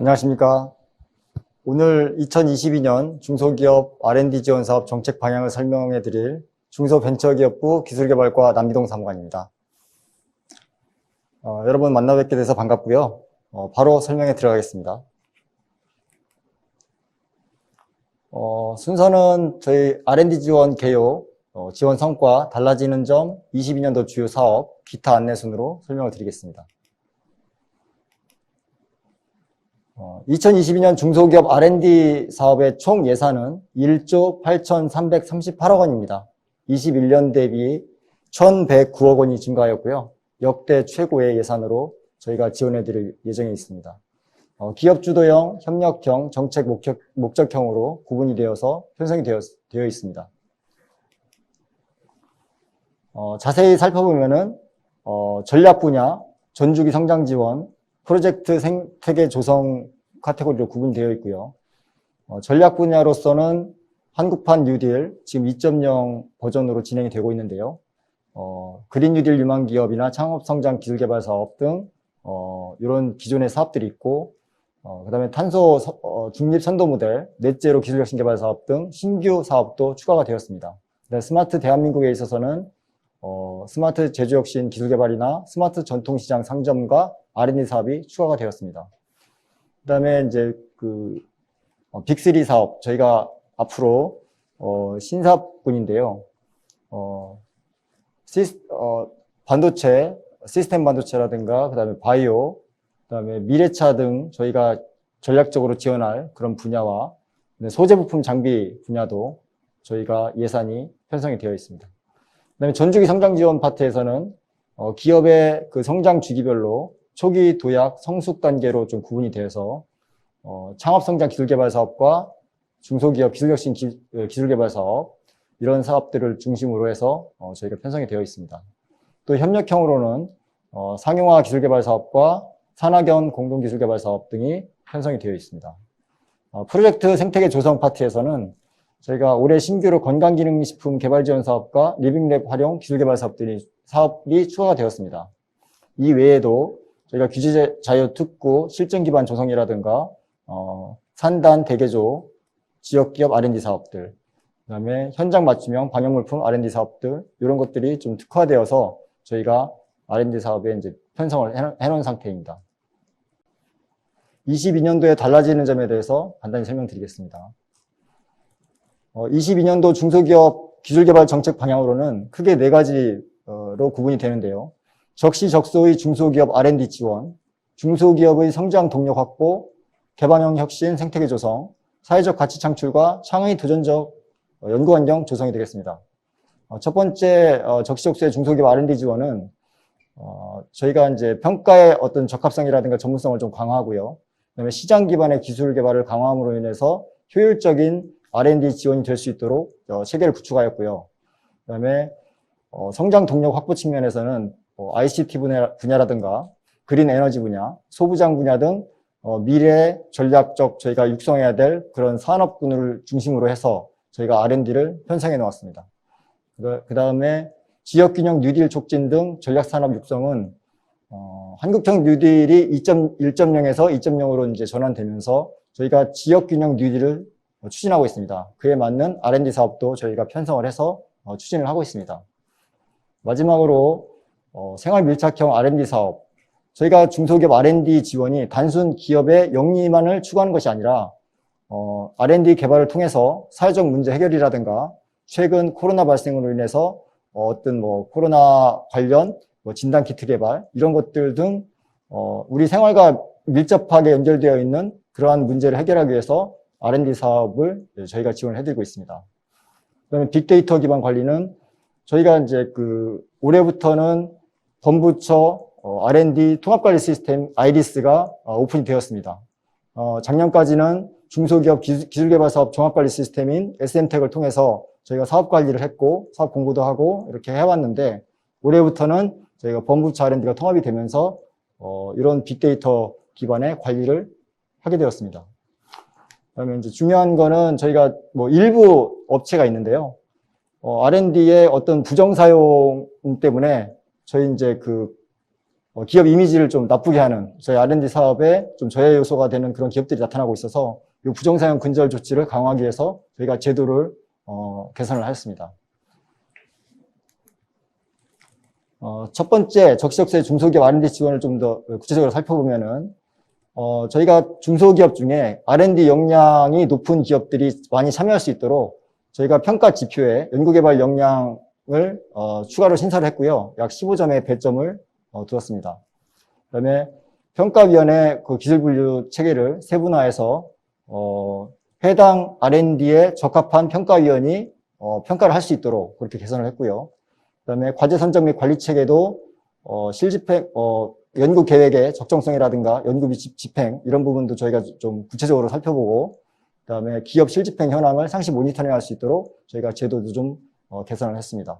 안녕하십니까. 오늘 2022년 중소기업 R&D 지원 사업 정책 방향을 설명해 드릴 중소벤처기업부 기술개발과 남기동 사무관입니다. 여러분 만나 뵙게 돼서 반갑고요. 바로 설명에 들어가겠습니다. 순서는 저희 R&D 지원 개요, 지원 성과, 달라지는 점, 22년도 주요 사업, 기타 안내 순으로 설명을 드리겠습니다. 2022년 중소기업 R&D 사업의 총 예산은 1조 8,338억 원입니다. 21년 대비 1,109억 원이 증가하였고요. 역대 최고의 예산으로 저희가 지원해 드릴 예정에 있습니다. 기업 주도형, 협력형, 정책 목적형으로 구분이 되어서 편성이 되어 있습니다. 자세히 살펴보면은 전략 분야, 전주기 성장 지원, 프로젝트 생태계 조성 카테고리로 구분되어 있고요. 전략 분야로서는 한국판 뉴딜, 지금 2.0 버전으로 진행이 되고 있는데요. 그린 뉴딜 유망 기업이나 창업성장 기술개발 사업 등 이런 기존의 사업들이 있고, 그 다음에 탄소 중립 선도 모델, 넷제로 기술혁신 개발 사업 등 신규 사업도 추가가 되었습니다. 스마트 대한민국에 있어서는 스마트 제조혁신 기술개발이나 스마트 전통시장 상점과 R&D 사업이 추가가 되었습니다. 그 다음에 이제 빅3 사업, 저희가 앞으로 신사업군인데요. 반도체, 시스템 반도체라든가, 그 다음에 바이오, 그 다음에 미래차 등 저희가 전략적으로 지원할 그런 분야와 소재 부품 장비 분야도 저희가 예산이 편성이 되어 있습니다. 그 다음에 전주기 성장 지원 파트에서는 기업의 그 성장 주기별로 초기 도약 성숙 단계로 좀 구분이 되어서 창업 성장 기술개발 사업과 중소기업 기술혁신 기술개발 사업 이런 사업들을 중심으로 해서 저희가 편성이 되어 있습니다. 또 협력형으로는 상용화 기술개발 사업과 산학연 공동기술개발 사업 등이 편성이 되어 있습니다. 프로젝트 생태계 조성 파트에서는 저희가 올해 신규로 건강기능식품 개발 지원 사업과 리빙랩 활용 기술개발 사업이 추가가 되었습니다. 이 외에도 저희가 규제 자유 특구 실증 기반 조성이라든가 산단 대개조 지역기업 R&D 사업들, 그다음에 현장 맞춤형 방역물품 R&D 사업들 이런 것들이 좀 특화되어서 저희가 R&D 사업에 이제 편성을 해놓은 상태입니다. 22년도에 달라지는 점에 대해서 간단히 설명드리겠습니다. 22년도 중소기업 기술개발 정책 방향으로는 크게 4가지로 구분이 되는데요. 적시적소의 중소기업 R&D 지원, 중소기업의 성장 동력 확보, 개방형 혁신 생태계 조성, 사회적 가치 창출과 창의 도전적 연구환경 조성이 되겠습니다. 첫 번째 적시적소의 중소기업 R&D 지원은 저희가 이제 평가의 어떤 적합성이라든가 전문성을 좀 강화하고요. 그다음에 시장 기반의 기술 개발을 강화함으로 인해서 효율적인 R&D 지원이 될 수 있도록 체계를 구축하였고요. 그다음에 성장 동력 확보 측면에서는 ICT 분야라든가 그린 에너지 분야, 소부장 분야 등 미래 전략적 저희가 육성해야 될 그런 산업군을 중심으로 해서 저희가 R&D를 편성해 놓았습니다. 그 다음에 지역균형 뉴딜 촉진 등 전략산업 육성은 한국형 뉴딜이 1.0에서 2.0으로 이제 전환되면서 저희가 지역균형 뉴딜을 추진하고 있습니다. 그에 맞는 R&D 사업도 저희가 편성을 해서 추진을 하고 있습니다. 마지막으로 생활밀착형 R&D 사업, 저희가 중소기업 R&D 지원이 단순 기업의 영리만을 추구하는 것이 아니라 R&D 개발을 통해서 사회적 문제 해결이라든가 최근 코로나 발생으로 인해서 어떤 코로나 관련 진단키트 개발 이런 것들 등 우리 생활과 밀접하게 연결되어 있는 그러한 문제를 해결하기 위해서 R&D 사업을 저희가 지원을 해드리고 있습니다. 그다음에 빅데이터 기반 관리는 저희가 이제 올해부터는 본부처 R&D 통합관리 시스템 아이리스가 오픈이 되었습니다. 작년까지는 중소기업 기술개발 사업 종합관리 시스템인 SM텍을 통해서 저희가 사업 관리를 했고 사업 공고도 하고 이렇게 해왔는데 올해부터는 저희가 본부처 R&D가 통합이 되면서 이런 빅데이터 기반의 관리를 하게 되었습니다. 그다음에 이제 중요한 거는 저희가 일부 업체가 있는데요. R&D의 어떤 부정사용 때문에 저희 이제 기업 이미지를 좀 나쁘게 하는 저희 R&D 사업에 좀 저해 요소가 되는 그런 기업들이 나타나고 있어서 이 부정사용 근절 조치를 강화하기 위해서 저희가 제도를 개선을 하였습니다. 첫 번째 적시적소의 중소기업 R&D 지원을 좀 더 구체적으로 살펴보면은 저희가 중소기업 중에 R&D 역량이 높은 기업들이 많이 참여할 수 있도록 저희가 평가 지표에 연구개발 역량을 추가로 신설을 했고요. 약 15점의 배점을 두었습니다. 그다음에 평가위원회 그 기술분류 체계를 세분화해서 해당 R&D에 적합한 평가위원이 평가를 할 수 있도록 그렇게 개선을 했고요. 그다음에 과제 선정 및 관리 체계도 실집행 연구 계획의 적정성이라든가 연구 집행 이런 부분도 저희가 좀 구체적으로 살펴보고 그다음에 기업 실집행 현황을 상시 모니터링할 수 있도록 저희가 제도도 좀 개선을 했습니다.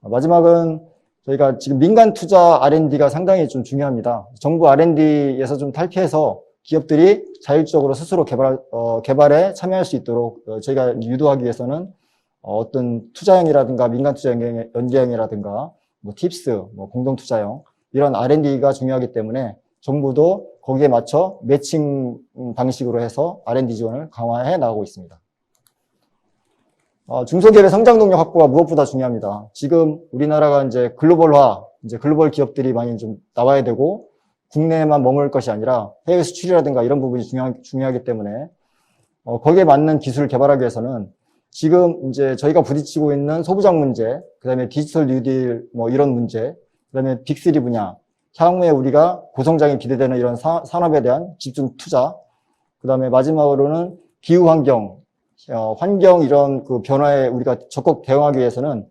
마지막은 저희가 지금 민간 투자 R&D가 상당히 좀 중요합니다. 정부 R&D에서 좀 탈피해서 기업들이 자율적으로 스스로 개발에 참여할 수 있도록 저희가 유도하기 위해서는 어떤 투자형이라든가 민간 투자 연계형이라든가 뭐 팁스, 뭐 공동 투자형 이런 R&D가 중요하기 때문에 정부도 거기에 맞춰 매칭 방식으로 해서 R&D 지원을 강화해 나가고 있습니다. 중소기업의 성장 동력 확보가 무엇보다 중요합니다. 지금 우리나라가 이제 글로벌화, 이제 글로벌 기업들이 많이 좀 나와야 되고 국내에만 머물 것이 아니라 해외 수출이라든가 이런 부분이 중요하기 때문에 거기에 맞는 기술을 개발하기 위해서는 지금 이제 저희가 부딪히고 있는 소부장 문제, 그다음에 디지털 뉴딜 뭐 이런 문제, 그다음에 빅3 분야, 향후에 우리가 고성장이 기대되는 이런 산업에 대한 집중 투자, 그다음에 마지막으로는 기후 환경 이런 그 변화에 우리가 적극 대응하기 위해서는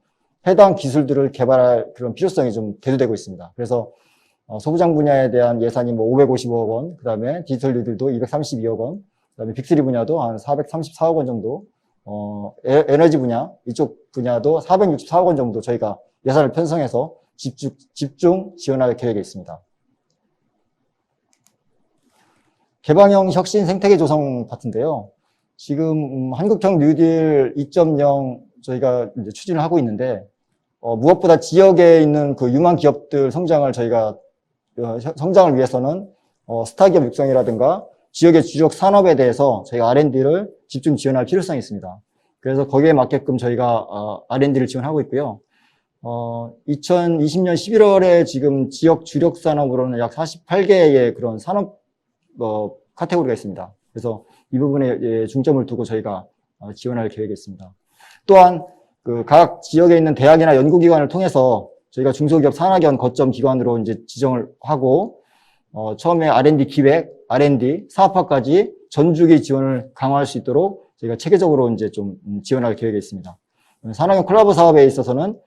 해당 기술들을 개발할 그런 필요성이 좀 대두되고 있습니다. 그래서 소부장 분야에 대한 예산이 뭐 550억 원, 그다음에 디지털 뉴딜도 232억 원, 그다음에 빅3 분야도 한 434억 원 정도, 에너지 분야 이쪽 분야도 464억 원 정도 저희가 예산을 편성해서 집중 지원할 계획에 있습니다. 개방형 혁신 생태계 조성 파트인데요. 지금 한국형 뉴딜 2.0 저희가 이제 추진을 하고 있는데 무엇보다 지역에 있는 그 유망 기업들 성장을 저희가 성장을 위해서는 스타기업 육성이라든가 지역의 주력 산업에 대해서 저희가 R&D를 집중 지원할 필요성이 있습니다. 그래서 거기에 맞게끔 저희가 R&D를 지원하고 있고요. 2020년 11월에 지금 지역 주력 산업으로는 약 48개의 그런 산업 카테고리가 있습니다. 그래서 이 부분에 중점을 두고 저희가 지원할 계획이 있습니다. 또한 그 각 지역에 있는 대학이나 연구기관을 통해서 저희가 중소기업 산학연 거점 기관으로 이제 지정을 하고 처음에 R&D 기획, R&D, 사업화까지 전주기 지원을 강화할 수 있도록 저희가 체계적으로 이제 좀 지원할 계획이 있습니다. 산학연 콜라보 사업에 있어서는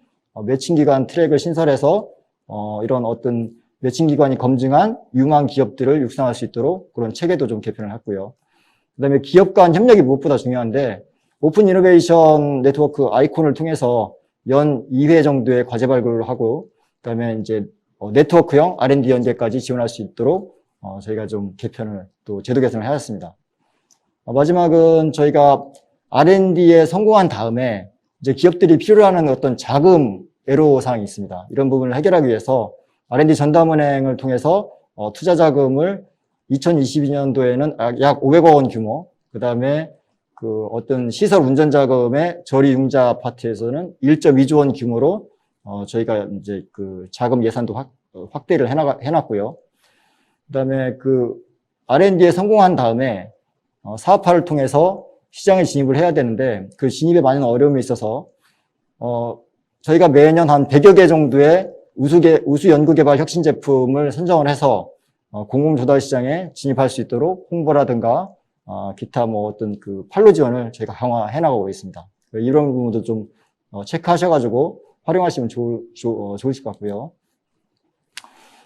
매칭기관 트랙을 신설해서 이런 어떤 매칭기관이 검증한 유망 기업들을 육성할 수 있도록 그런 체계도 좀 개편을 했고요. 그 다음에 기업 간 협력이 무엇보다 중요한데 오픈 이노베이션 네트워크 아이콘을 통해서 연 2회 정도의 과제 발굴을 하고 그 다음에 이제 네트워크형 R&D 연계까지 지원할 수 있도록 저희가 좀 개편을 또 제도 개선을 하였습니다. 마지막은 저희가 R&D에 성공한 다음에 이제 기업들이 필요로 하는 어떤 자금 애로사항이 있습니다. 이런 부분을 해결하기 위해서 R&D 전담은행을 통해서 투자 자금을 2022년도에는 약 500억 원 규모, 그 다음에 그 어떤 시설 운전 자금의 저리 융자 파트에서는 1.2조 원 규모로 저희가 이제 그 자금 예산도 확대를 해놨고요. 그 다음에 그 R&D에 성공한 다음에 사업화를 통해서 시장에 진입을 해야 되는데 그 진입에 많은 어려움이 있어서 저희가 매년 한 100여 개 정도의 우수 연구개발 혁신 제품을 선정을 해서 공공 조달 시장에 진입할 수 있도록 홍보라든가 기타 뭐 어떤 그 판로 지원을 저희가 강화해 나가고 있습니다. 이런 부분도 좀 체크하셔가지고 활용하시면 좋으실 것 같고요.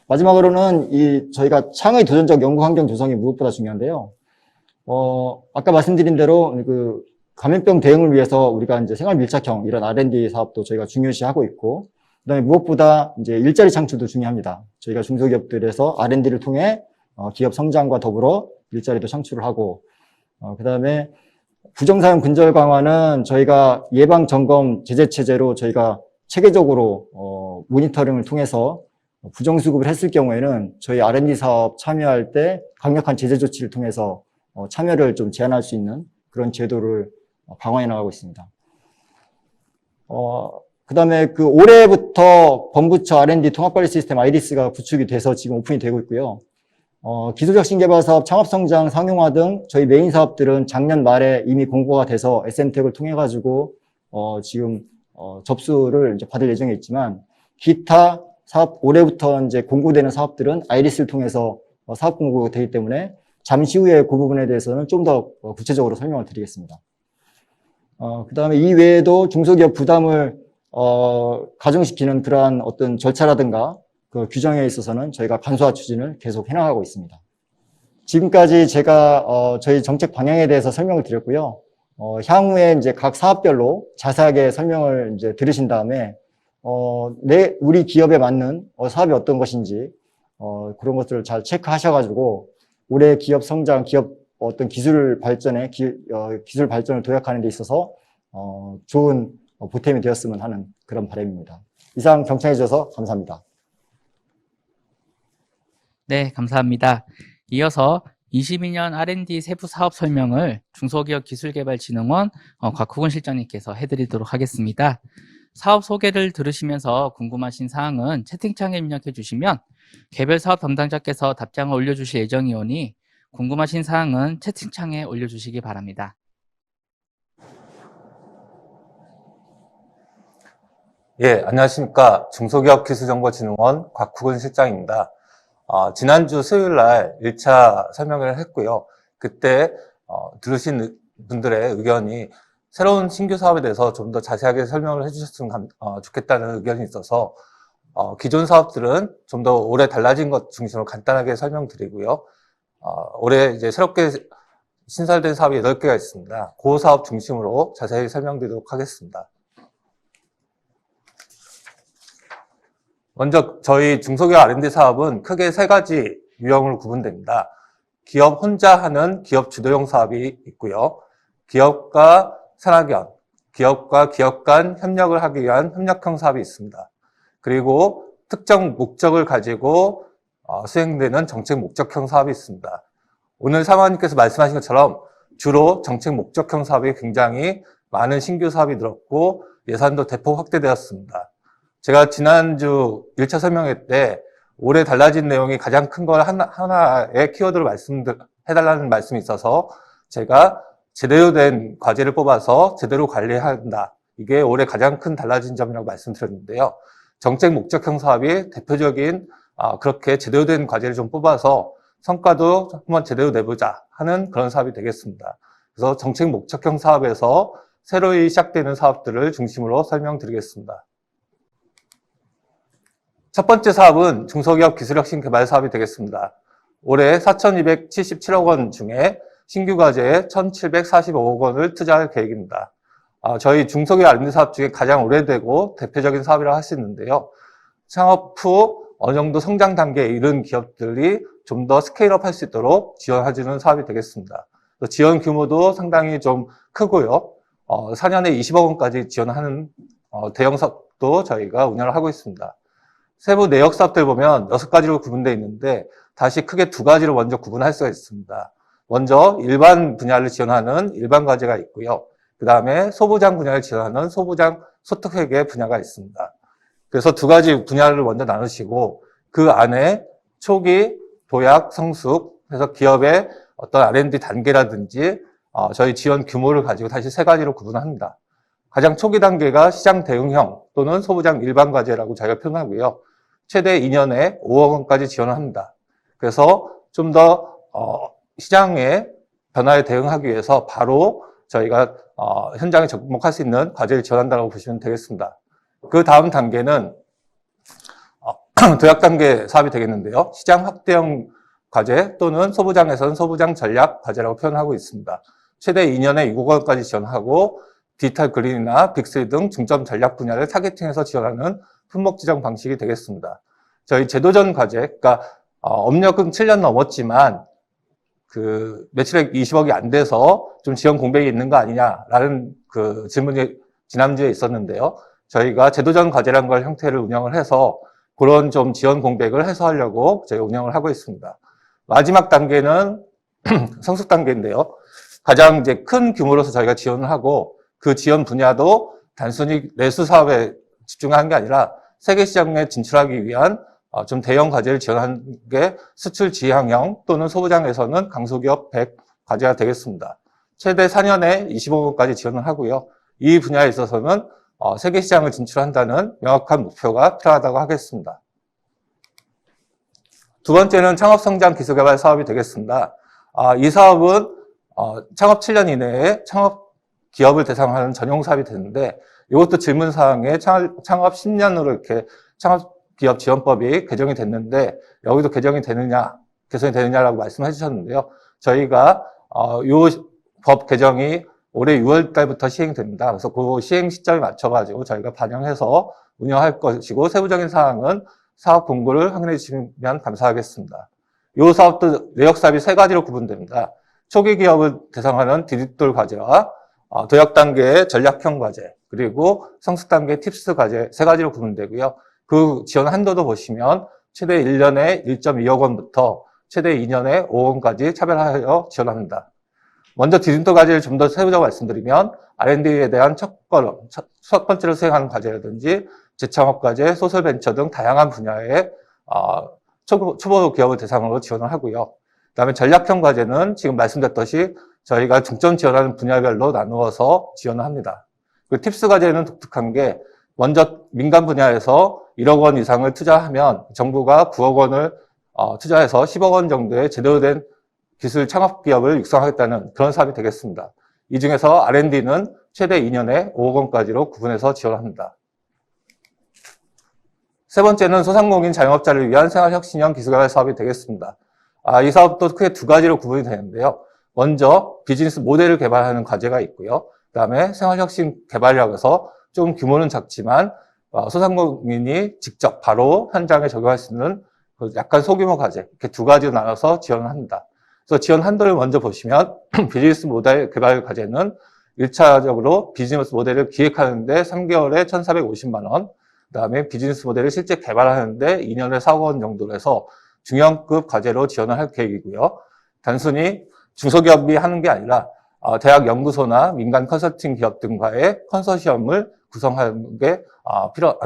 마지막으로는 저희가 창의 도전적 연구 환경 조성이 무엇보다 중요한데요. 아까 말씀드린 대로 그 감염병 대응을 위해서 우리가 이제 생활 밀착형 이런 R&D 사업도 저희가 중요시하고 있고, 그다음에 무엇보다 이제 일자리 창출도 중요합니다. 저희가 중소기업들에서 R&D를 통해 기업 성장과 더불어 일자리도 창출을 하고, 그다음에 부정사용 근절 강화는 저희가 예방 점검 제재 체제로 저희가 체계적으로 모니터링을 통해서 부정수급을 했을 경우에는 저희 R&D 사업 참여할 때 강력한 제재 조치를 통해서 참여를 좀 제한할 수 있는 그런 제도를 강화해 나가고 있습니다. 그다음에 올해부터 범부처 R&D 통합관리 시스템 IDS가 구축이 돼서 지금 오픈이 되고 있고요. 기술혁신 개발 사업, 창업성장, 상용화 등 저희 메인 사업들은 작년 말에 이미 공고가 돼서 SM택을 통해 가지고 지금 접수를 이제 받을 예정에 있지만 기타 사업 올해부터 이제 공고되는 사업들은 IDS를 통해서 사업 공고가 되기 때문에 잠시 후에 그 부분에 대해서는 좀 더 구체적으로 설명을 드리겠습니다. 그다음에 이 외에도 중소기업 부담을 가중시키는 그러한 어떤 절차라든가 그 규정에 있어서는 저희가 간소화 추진을 계속 해나가고 있습니다. 지금까지 제가 저희 정책 방향에 대해서 설명을 드렸고요. 향후에 이제 각 사업별로 자세하게 설명을 이제 들으신 다음에 우리 기업에 맞는 사업이 어떤 것인지 그런 것들을 잘 체크하셔가지고 올해 기업 성장, 기업 어떤 기술 발전에 기술 발전을 도약하는 데 있어서 좋은 보탬이 되었으면 하는 그런 바람입니다. 이상 경청해 주셔서 감사합니다. 네, 감사합니다. 이어서 22년 R&D 세부 사업 설명을 중소기업기술개발진흥원 곽후근 실장님께서 해드리도록 하겠습니다. 사업 소개를 들으시면서 궁금하신 사항은 채팅창에 입력해 주시면 개별 사업 담당자께서 답장을 올려주실 예정이오니 궁금하신 사항은 채팅창에 올려주시기 바랍니다. 예, 안녕하십니까. 중소기업기술정보진흥원 곽후근 실장입니다. 지난주 수요일 날 1차 설명을 했고요. 그때 들으신 분들의 의견이 새로운 신규 사업에 대해서 좀 더 자세하게 설명을 해주셨으면 좋겠다는 의견이 있어서 기존 사업들은 좀 더 올해 달라진 것 중심으로 간단하게 설명드리고요. 올해 이제 새롭게 신설된 사업이 8개가 있습니다. 그 사업 중심으로 자세히 설명드리도록 하겠습니다. 먼저 저희 중소기업 R&D 사업은 크게 3가지 유형으로 구분됩니다. 기업 혼자 하는 기업 주도형 사업이 있고요. 기업과 산학연, 기업과 기업 간 협력을 하기 위한 협력형 사업이 있습니다. 그리고 특정 목적을 가지고 수행되는 정책 목적형 사업이 있습니다. 오늘 사모님께서 말씀하신 것처럼 주로 정책 목적형 사업이 굉장히 많은 신규 사업이 늘었고 예산도 대폭 확대되었습니다. 제가 지난주 1차 설명회 때 올해 달라진 내용이 가장 큰 걸 하나의 키워드로 말씀해달라는 말씀이 있어서 제가 제대로 된 과제를 뽑아서 제대로 관리한다. 이게 올해 가장 큰 달라진 점이라고 말씀드렸는데요. 정책 목적형 사업이 대표적인 그렇게 제대로 된 과제를 좀 뽑아서 성과도 한번 제대로 내보자 하는 그런 사업이 되겠습니다. 그래서 정책 목적형 사업에서 새로이 시작되는 사업들을 중심으로 설명드리겠습니다. 첫 번째 사업은 중소기업 기술혁신 개발 사업이 되겠습니다. 올해 4,277억 원 중에 신규 과제에 1,745억 원을 투자할 계획입니다. 저희 중소기업 R&D 사업 중에 가장 오래되고 대표적인 사업이라고 할 수 있는데요. 창업 후 어느 정도 성장 단계에 이른 기업들이 좀 더 스케일업 할 수 있도록 지원해주는 사업이 되겠습니다. 지원 규모도 상당히 좀 크고요. 4년에 20억 원까지 지원하는 대형 사업도 저희가 운영을 하고 있습니다. 세부 내역 사업들 보면 6가지로 구분되어 있는데 다시 크게 2가지로 먼저 구분할 수가 있습니다. 먼저 일반 분야를 지원하는 일반 과제가 있고요. 그 다음에 소부장 분야를 지원하는 소부장 소득회계 분야가 있습니다. 그래서 2가지 분야를 먼저 나누시고 그 안에 초기, 도약, 성숙, 그래서 기업의 어떤 R&D 단계라든지 저희 지원 규모를 가지고 다시 3가지로 구분합니다. 가장 초기 단계가 시장 대응형 또는 소부장 일반 과제라고 저희가 표현하고요. 최대 2년에 5억 원까지 지원을 합니다. 그래서 좀 더 시장의 변화에 대응하기 위해서 바로 저희가 현장에 접목할 수 있는 과제를 지원한다고 보시면 되겠습니다. 그 다음 단계는 도약 단계 사업이 되겠는데요. 시장 확대형 과제 또는 소부장에서는 소부장 전략 과제라고 표현하고 있습니다. 최대 2년에 6억 원까지 지원하고 디지털 그린이나 빅3 등 중점 전략 분야를 타겟팅해서 지원하는 품목 지정 방식이 되겠습니다. 저희 제도전 과제, 그러니까 업력은 7년 넘었지만 그 매출액 20억이 안 돼서 좀 지원 공백이 있는 거 아니냐라는 그 질문이 지난주에 있었는데요. 저희가 제도전 과제라는 걸 형태를 운영을 해서 그런 좀 지원 공백을 해소하려고 저희 운영을 하고 있습니다. 마지막 단계는 성숙 단계인데요. 가장 이제 큰 규모로서 저희가 지원을 하고 그 지원 분야도 단순히 내수 사업에 집중하는 게 아니라 세계 시장에 진출하기 위한 좀 대형 과제를 지원하는 게 수출 지향형 또는 소부장에서는 강소기업 100 과제가 되겠습니다. 최대 4년에 25억 원까지 지원을 하고요. 이 분야에 있어서는 세계 시장을 진출한다는 명확한 목표가 필요하다고 하겠습니다. 두 번째는 창업성장 기술개발 사업이 되겠습니다. 이 사업은 창업 7년 이내에 창업 기업을 대상으로 하는 전용 사업이 되는데 이것도 질문사항에 창업 10년으로 이렇게 창업기업 지원법이 개정이 됐는데 여기도 개정이 되느냐, 개선이 되느냐라고 말씀해 주셨는데요. 저희가 이 법 개정이 올해 6월 달부터 시행됩니다. 그래서 그 시행 시점에 맞춰가지고 저희가 반영해서 운영할 것이고 세부적인 사항은 사업 공고를 확인해 주시면 감사하겠습니다. 이 사업도 내역 사업이 세 가지로 구분됩니다. 초기 기업을 대상하는 디딤돌 과제와 도약 단계의 전략형 과제, 그리고 성숙 단계 팁스 과제 세 가지로 구분되고요. 그 지원 한도도 보시면 최대 1년에 1.2억 원부터 최대 2년에 5억 원까지 차별하여 지원합니다. 먼저 디딤돌 과제를 좀 더 세부적으로 말씀드리면 R&D에 대한 첫 번째로 수행하는 과제라든지 재창업 과제, 소셜 벤처 등 다양한 분야의 초보 기업을 대상으로 지원을 하고요. 그다음에 전략형 과제는 지금 말씀드렸듯이 저희가 중점 지원하는 분야별로 나누어서 지원을 합니다. 그 팁스 과제는 독특한 게 먼저 민간 분야에서 1억 원 이상을 투자하면 정부가 9억 원을 투자해서 10억 원 정도의 제대로 된 기술 창업 기업을 육성하겠다는 그런 사업이 되겠습니다. 이 중에서 R&D는 최대 2년에 5억 원까지로 구분해서 지원합니다. 세 번째는 소상공인 자영업자를 위한 생활혁신형 기술개발 사업이 되겠습니다. 이 사업도 크게 두 가지로 구분이 되는데요. 먼저 비즈니스 모델을 개발하는 과제가 있고요. 그다음에 생활혁신 개발이라고 해서 좀 규모는 작지만 소상공인이 직접 바로 현장에 적용할 수 있는 약간 소규모 과제, 이렇게 두 가지로 나눠서 지원을 합니다. 그래서 지원 한도를 먼저 보시면 비즈니스 모델 개발 과제는 1차적으로 비즈니스 모델을 기획하는데 3개월에 1,450만 원, 그다음에 비즈니스 모델을 실제 개발하는데 2년에 4억 원 정도로 해서 중형급 과제로 지원을 할 계획이고요. 단순히 중소기업이 하는 게 아니라 대학 연구소나 민간 컨설팅 기업 등과의 컨소시엄을 구성하는 게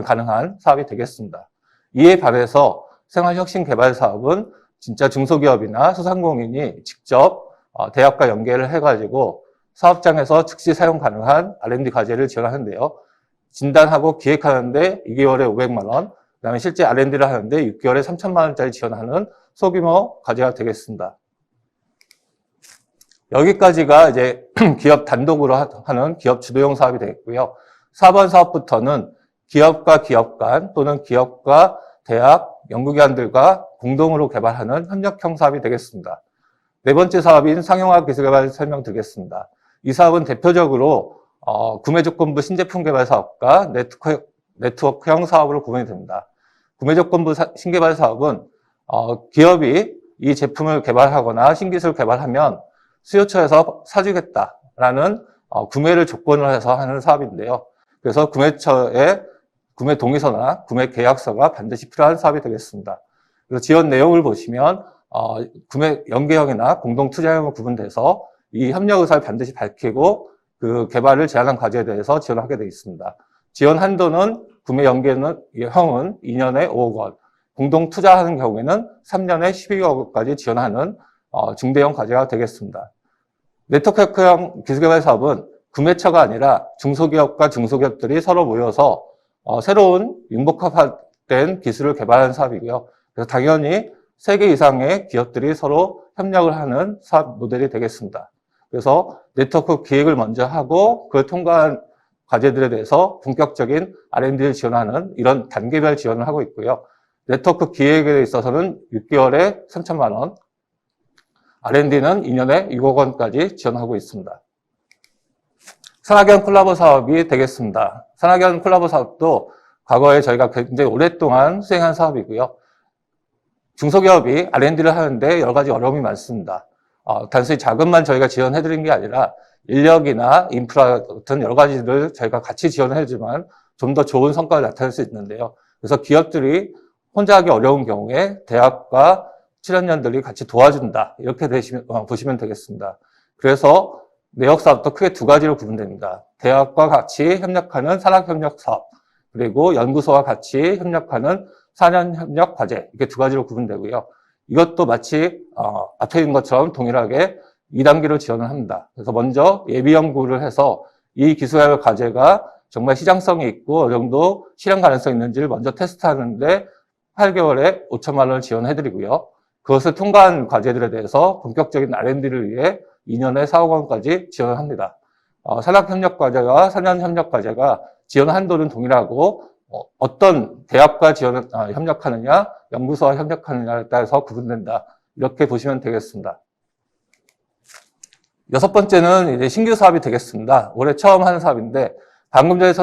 가능한 사업이 되겠습니다. 이에 반해서 생활혁신개발 사업은 진짜 중소기업이나 소상공인이 직접 대학과 연계를 해가지고 사업장에서 즉시 사용 가능한 R&D 과제를 지원하는데요. 진단하고 기획하는데 2개월에 500만 원, 그다음에 실제 R&D를 하는데 6개월에 3천만 원짜리 지원하는 소규모 과제가 되겠습니다. 여기까지가 이제 기업 단독으로 하는 기업 주도형 사업이 되겠고요. 4번 사업부터는 기업과 기업 간 또는 기업과 대학, 연구기관들과 공동으로 개발하는 협력형 사업이 되겠습니다. 네 번째 사업인 상용화 기술개발 설명드리겠습니다. 이 사업은 대표적으로 구매조건부 신제품 개발 사업과 네트워크형 사업으로 구분이 됩니다. 구매조건부 신개발 사업은 기업이 이 제품을 개발하거나 신기술을 개발하면 수요처에서 사주겠다라는 구매를 조건으로 해서 하는 사업인데요. 그래서 구매처에 구매 동의서나 구매 계약서가 반드시 필요한 사업이 되겠습니다. 그래서 지원 내용을 보시면 구매 연계형이나 공동 투자형으로 구분돼서 이 협력 의사를 반드시 밝히고 그 개발을 제한한 과제에 대해서 지원하게 되어 있습니다. 지원 한도는 구매 연계형은 2년에 5억 원, 공동 투자하는 경우에는 3년에 12억 원까지 지원하는 중대형 과제가 되겠습니다. 네트워크형 기술개발 사업은 구매처가 아니라 중소기업과 중소기업들이 서로 모여서 새로운 융복합된 기술을 개발하는 사업이고요. 그래서 당연히 3개 이상의 기업들이 서로 협력을 하는 사업 모델이 되겠습니다. 그래서 네트워크 기획을 먼저 하고 그걸 통과한 과제들에 대해서 본격적인 R&D를 지원하는 이런 단계별 지원을 하고 있고요. 네트워크 기획에 있어서는 6개월에 3천만 원, R&D는 2년에 6억 원까지 지원하고 있습니다. 산학연 콜라보 사업이 되겠습니다. 산학연 콜라보 사업도 과거에 저희가 굉장히 오랫동안 수행한 사업이고요. 중소기업이 R&D를 하는데 여러 가지 어려움이 많습니다. 단순히 자금만 저희가 지원해드린 게 아니라 인력이나 인프라 같은 여러 가지를 저희가 같이 지원해주지만 좀 더 좋은 성과를 나타낼 수 있는데요. 그래서 기업들이 혼자 하기 어려운 경우에 대학과 출연연들이 같이 도와준다. 이렇게 보시면 되겠습니다. 그래서 내역사업도 크게 두 가지로 구분됩니다. 대학과 같이 협력하는 산학협력사업, 그리고 연구소와 같이 협력하는 4년 협력 과제, 이렇게 두 가지로 구분되고요. 이것도 마치 앞에 있는 것처럼 동일하게 2단계로 지원을 합니다. 그래서 먼저 예비 연구를 해서 이 기술 과제가 정말 시장성이 있고 어느 정도 실현 가능성이 있는지를 먼저 테스트하는데 8개월에 5천만 원을 지원해드리고요. 그것을 통과한 과제들에 대해서 본격적인 R&D를 위해 2년에 4억 원까지 지원을 합니다. 산학협력과제와 4년 협력과제가 지원 한도는 동일하고 어떤 대학과 협력하느냐, 연구소와 협력하느냐에 따라서 구분된다. 이렇게 보시면 되겠습니다. 여섯 번째는 이제 신규 사업이 되겠습니다. 올해 처음 하는 사업인데 방금 전에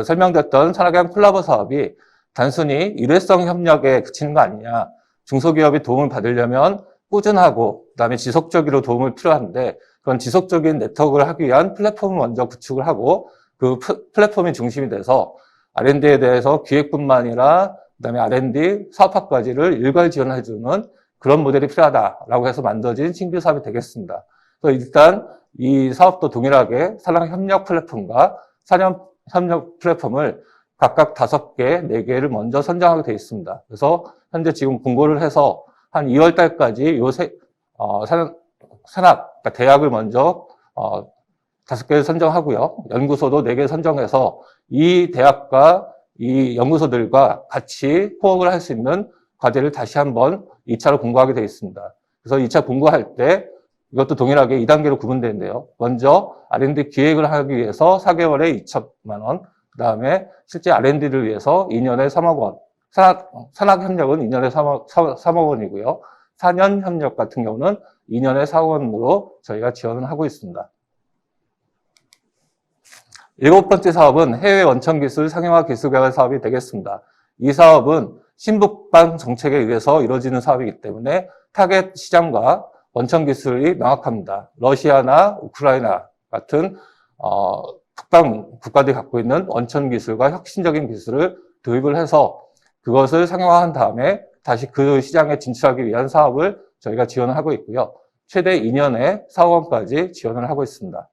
설명드렸던 산학연 콜라보 사업이 단순히 일회성 협력에 그치는 거 아니냐. 중소기업이 도움을 받으려면 꾸준하고 그다음에 지속적으로 도움을 필요한데 그런 지속적인 네트워크를 하기 위한 플랫폼을 먼저 구축을 하고 그 플랫폼이 중심이 돼서 R&D에 대해서 기획뿐만 아니라 그다음에 R&D 사업화까지를 일괄 지원해주는 그런 모델이 필요하다라고 해서 만들어진 신규 사업이 되겠습니다. 그래서 일단 이 사업도 동일하게 산학협력 플랫폼과 산업협력 플랫폼을 각각 5개, 4개를 먼저 선정하게 되어 있습니다. 그래서 현재 지금 공고를 해서 한 2월 달까지 그러니까 대학을 먼저 5개를 선정하고요. 연구소도 4개 선정해서 이 대학과 이 연구소들과 같이 호흡을 할 수 있는 과제를 다시 한번 2차로 공고하게 되어 있습니다. 그래서 2차 공고할 때 이것도 동일하게 2단계로 구분되는데요. 먼저 R&D 기획을 하기 위해서 4개월에 2천만 원, 그 다음에 실제 R&D를 위해서 2년에 3억 원, 산학협력은 2년에 3억 원이고요. 4년 협력 같은 경우는 2년에 4억 원으로 저희가 지원을 하고 있습니다. 7번째 사업은 해외 원천기술 상용화 기술개발 사업이 되겠습니다. 이 사업은 신북방 정책에 의해서 이루어지는 사업이기 때문에 타겟 시장과 원천기술이 명확합니다. 러시아나 우크라이나 같은 북방 국가들이 갖고 있는 원천기술과 혁신적인 기술을 도입을 해서 그것을 상용화한 다음에 다시 그 시장에 진출하기 위한 사업을 저희가 지원을 하고 있고요. 최대 2년에 4억 원까지 지원을 하고 있습니다.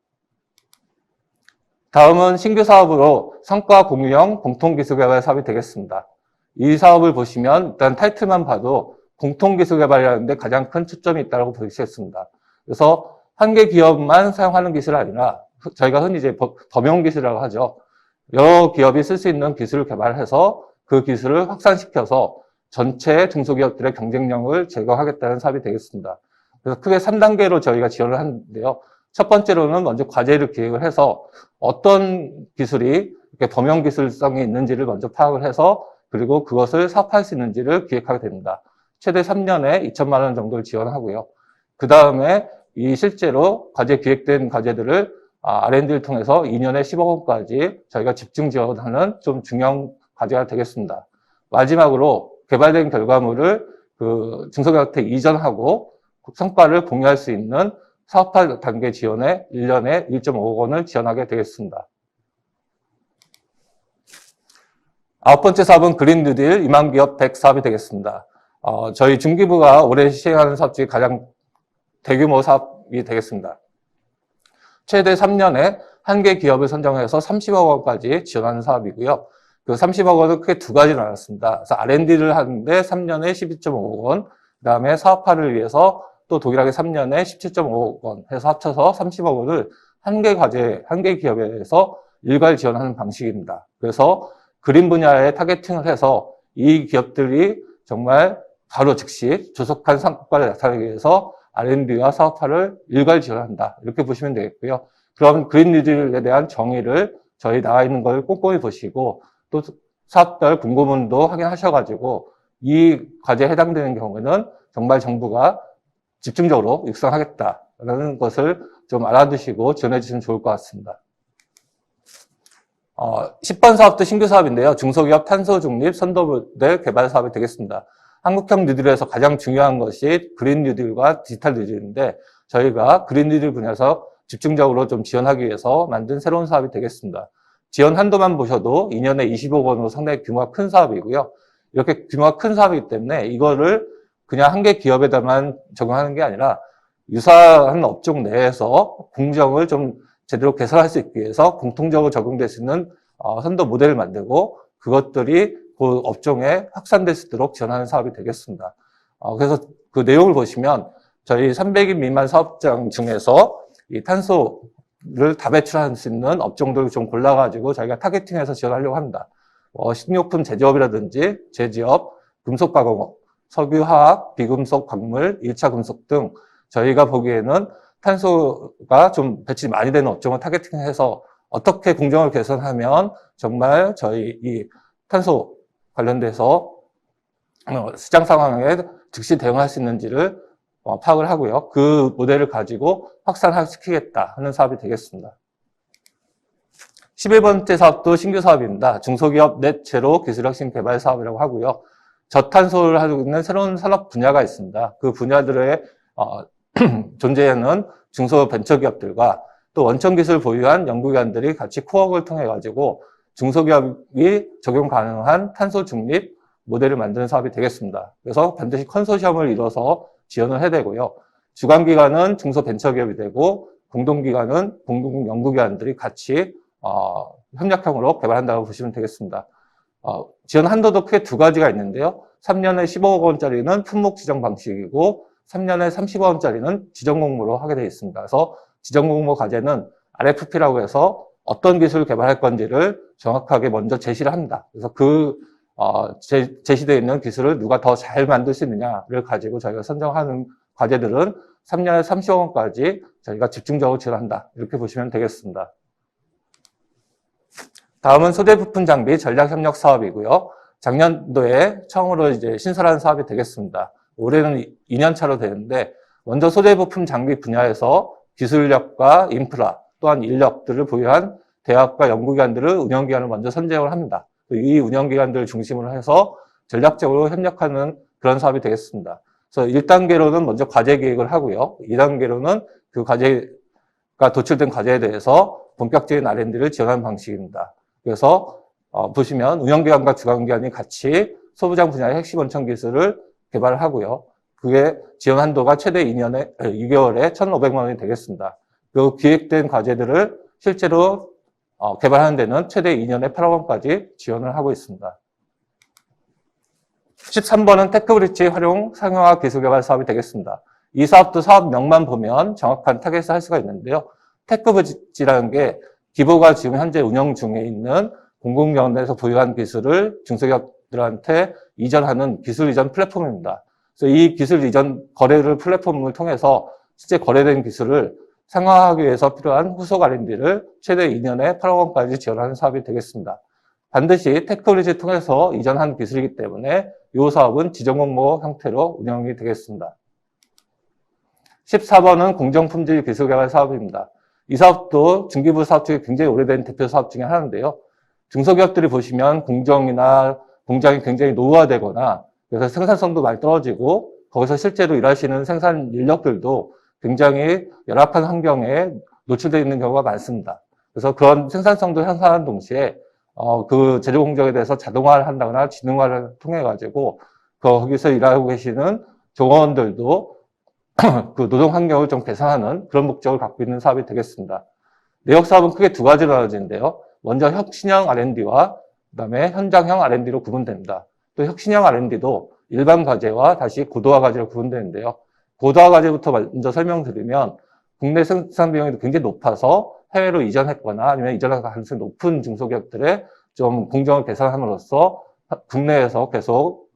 다음은 신규 사업으로 성과 공유형 공통기술개발 사업이 되겠습니다. 이 사업을 보시면 일단 타이틀만 봐도 공통기술개발이라는 데 가장 큰 초점이 있다고 볼 수 있습니다. 그래서 한 개 기업만 사용하는 기술이 아니라 저희가 흔히 이제 범용 기술이라고 하죠. 여러 기업이 쓸 수 있는 기술을 개발해서 그 기술을 확산시켜서 전체 중소기업들의 경쟁력을 제거하겠다는 사업이 되겠습니다. 그래서 크게 3단계로 저희가 지원을 하는데요. 첫 번째로는 먼저 과제를 기획을 해서 어떤 기술이 이렇게 범용 기술성이 있는지를 먼저 파악을 해서 그리고 그것을 사업할 수 있는지를 기획하게 됩니다. 최대 3년에 2천만 원 정도를 지원하고요. 그 다음에 이 실제로 기획된 과제들을 R&D를 통해서 2년에 10억 원까지 저희가 집중 지원하는 좀 중요한 과제가 되겠습니다. 마지막으로 개발된 결과물을 그 중소기업한테 이전하고 성과를 공유할 수 있는 사업화 단계 지원에 1년에 1.5억 원을 지원하게 되겠습니다. 9번째 사업은 그린 뉴딜 2만 기업 100 사업이 되겠습니다. 저희 중기부가 올해 시행하는 사업 중에 가장 대규모 사업이 되겠습니다. 최대 3년에 한 개 기업을 선정해서 30억 원까지 지원하는 사업이고요. 그 30억 원은 크게 두 가지로 나눴습니다. 그래서 R&D를 하는데 3년에 12.5억 원, 그 다음에 사업화를 위해서 또 동일하게 3년에 17.5억 원 해서 합쳐서 30억 원을 한 개 과제, 한 개 기업에 대해서 일괄 지원하는 방식입니다. 그래서 그린 분야에 타겟팅을 해서 이 기업들이 정말 바로 즉시 조속한 성과를 나타내기 위해서 R&D와 사업화를 일괄 지원한다. 이렇게 보시면 되겠고요. 그럼 그린 뉴딜에 대한 정의를 저희 나와 있는 걸 꼼꼼히 보시고 또 사업별 공고문도 확인하셔가지고 이 과제에 해당되는 경우에는 정말 정부가 집중적으로 육성하겠다라는 것을 좀 알아두시고 지원해 주시면 좋을 것 같습니다. 10번 사업도 신규 사업인데요. 중소기업 탄소 중립 선도 모델 개발 사업이 되겠습니다. 한국형 뉴딜에서 가장 중요한 것이 그린 뉴딜과 디지털 뉴딜인데 저희가 그린 뉴딜 분야에서 집중적으로 좀 지원하기 위해서 만든 새로운 사업이 되겠습니다. 지원 한도만 보셔도 2년에 25억 원으로 상당히 규모가 큰 사업이고요. 이렇게 규모가 큰 사업이기 때문에 이거를 그냥 한 개 기업에다만 적용하는 게 아니라 유사한 업종 내에서 공정을 좀 제대로 개선할 수 있기 위해서 공통적으로 적용될 수 있는 선도 모델을 만들고 그것들이 그 업종에 확산될 수 있도록 지원하는 사업이 되겠습니다. 그래서 그 내용을 보시면 저희 300인 미만 사업장 중에서 이 탄소를 다 배출할 수 있는 업종들을 좀 골라가지고 저희가 타겟팅해서 지원하려고 합니다. 식료품 제조업이라든지 제지업, 금속가공업, 석유화학, 비금속, 광물, 1차 금속 등 저희가 보기에는 탄소가 좀 배출이 많이 되는 업종을 타겟팅해서 어떻게 공정을 개선하면 정말 저희 이 탄소 관련돼서 시장 상황에 즉시 대응할 수 있는지를 파악을 하고요. 그 모델을 가지고 확산시키겠다 하는 사업이 되겠습니다. 11번째 사업도 신규 사업입니다. 중소기업 넷 제로 기술혁신 개발 사업이라고 하고요. 저탄소를 하고 있는 새로운 산업 분야가 있습니다. 그 분야들의 존재하는 중소벤처기업들과 또 원천기술을 보유한 연구기관들이 같이 코업을 통해 가지고 중소기업이 적용 가능한 탄소 중립 모델을 만드는 사업이 되겠습니다. 그래서 반드시 컨소시엄을 이뤄서 지원을 해야 되고요. 주관기관은 중소벤처기업이 되고 공동기관은 공동연구기관들이 같이 협력형으로 개발한다고 보시면 되겠습니다. 지원 한도도 크게 두 가지가 있는데요. 3년에 15억 원짜리는 품목 지정 방식이고 3년에 30억 원짜리는 지정 공모로 하게 되어 있습니다. 그래서 지정 공모 과제는 RFP라고 해서 어떤 기술을 개발할 건지를 정확하게 먼저 제시를 합니다. 그래서 제시되어 있는 기술을 누가 더 잘 만들 수 있느냐를 가지고 저희가 선정하는 과제들은 3년에 30억 원까지 저희가 집중적으로 지원한다. 이렇게 보시면 되겠습니다. 다음은 소재부품 장비 전략협력 사업이고요. 작년도에 처음으로 이제 신설한 사업이 되겠습니다. 올해는 2년 차로 되는데 먼저 소재부품 장비 분야에서 기술력과 인프라 또한 인력들을 보유한 대학과 연구기관들을 운영기관을 먼저 선정을 합니다. 이 운영기관들을 중심으로 해서 전략적으로 협력하는 그런 사업이 되겠습니다. 그래서 1단계로는 먼저 과제 기획을 하고요. 2단계로는 그 과제가 도출된 과제에 대해서 본격적인 R&D를 지원하는 방식입니다. 그래서 보시면 운영기관과 주관기관이 같이 소부장 분야의 핵심 원천 기술을 개발을 하고요. 그게 지원 한도가 최대 2개월에 1,500만 원이 되겠습니다. 그 기획된 과제들을 실제로 개발하는 데는 최대 2년에 8억 원까지 지원을 하고 있습니다. 13번은 테크브릿지 활용 상용화 기술 개발 사업이 되겠습니다. 이 사업도 사업명만 보면 정확한 타겟을 할 수가 있는데요. 테크브릿지라는 게 기보가 지금 현재 운영 중에 있는 공공기관에서 보유한 기술을 중소기업들한테 이전하는 기술 이전 플랫폼입니다. 그래서 이 기술 이전 거래를 플랫폼을 통해서 실제 거래된 기술을 상용화하기 위해서 필요한 후속 R&D를 최대 2년에 8억 원까지 지원하는 사업이 되겠습니다. 반드시 테크브릿지를 통해서 이전한 기술이기 때문에 이 사업은 지정공모 형태로 운영이 되겠습니다. 14번은 공정품질 기술개발 사업입니다. 이 사업도 중기부 사업 중에 굉장히 오래된 대표 사업 중에 하나인데요. 중소기업들이 보시면 공정이나 공장이 굉장히 노후화되거나 그래서 생산성도 많이 떨어지고 거기서 실제로 일하시는 생산 인력들도 굉장히 열악한 환경에 노출되어 있는 경우가 많습니다. 그래서 그런 생산성도 향상하는 동시에 그 재료 공정에 대해서 자동화를 한다거나 지능화를 통해 가지고 거기서 일하고 계시는 종업원들도 그 노동 환경을 좀 개선하는 그런 목적을 갖고 있는 사업이 되겠습니다. 내역 사업은 크게 두 가지로 나눠지는데요. 먼저 혁신형 R&D와 그다음에 현장형 R&D로 구분됩니다. 또 혁신형 R&D도 일반 과제와 다시 고도화 과제로 구분되는데요. 고도화 과제부터 먼저 설명드리면 국내 생산 비용이 굉장히 높아서 해외로 이전했거나 아니면 이전할 가능성이 높은 중소기업들의 좀 공정을 개선함으로써 국내에서 계속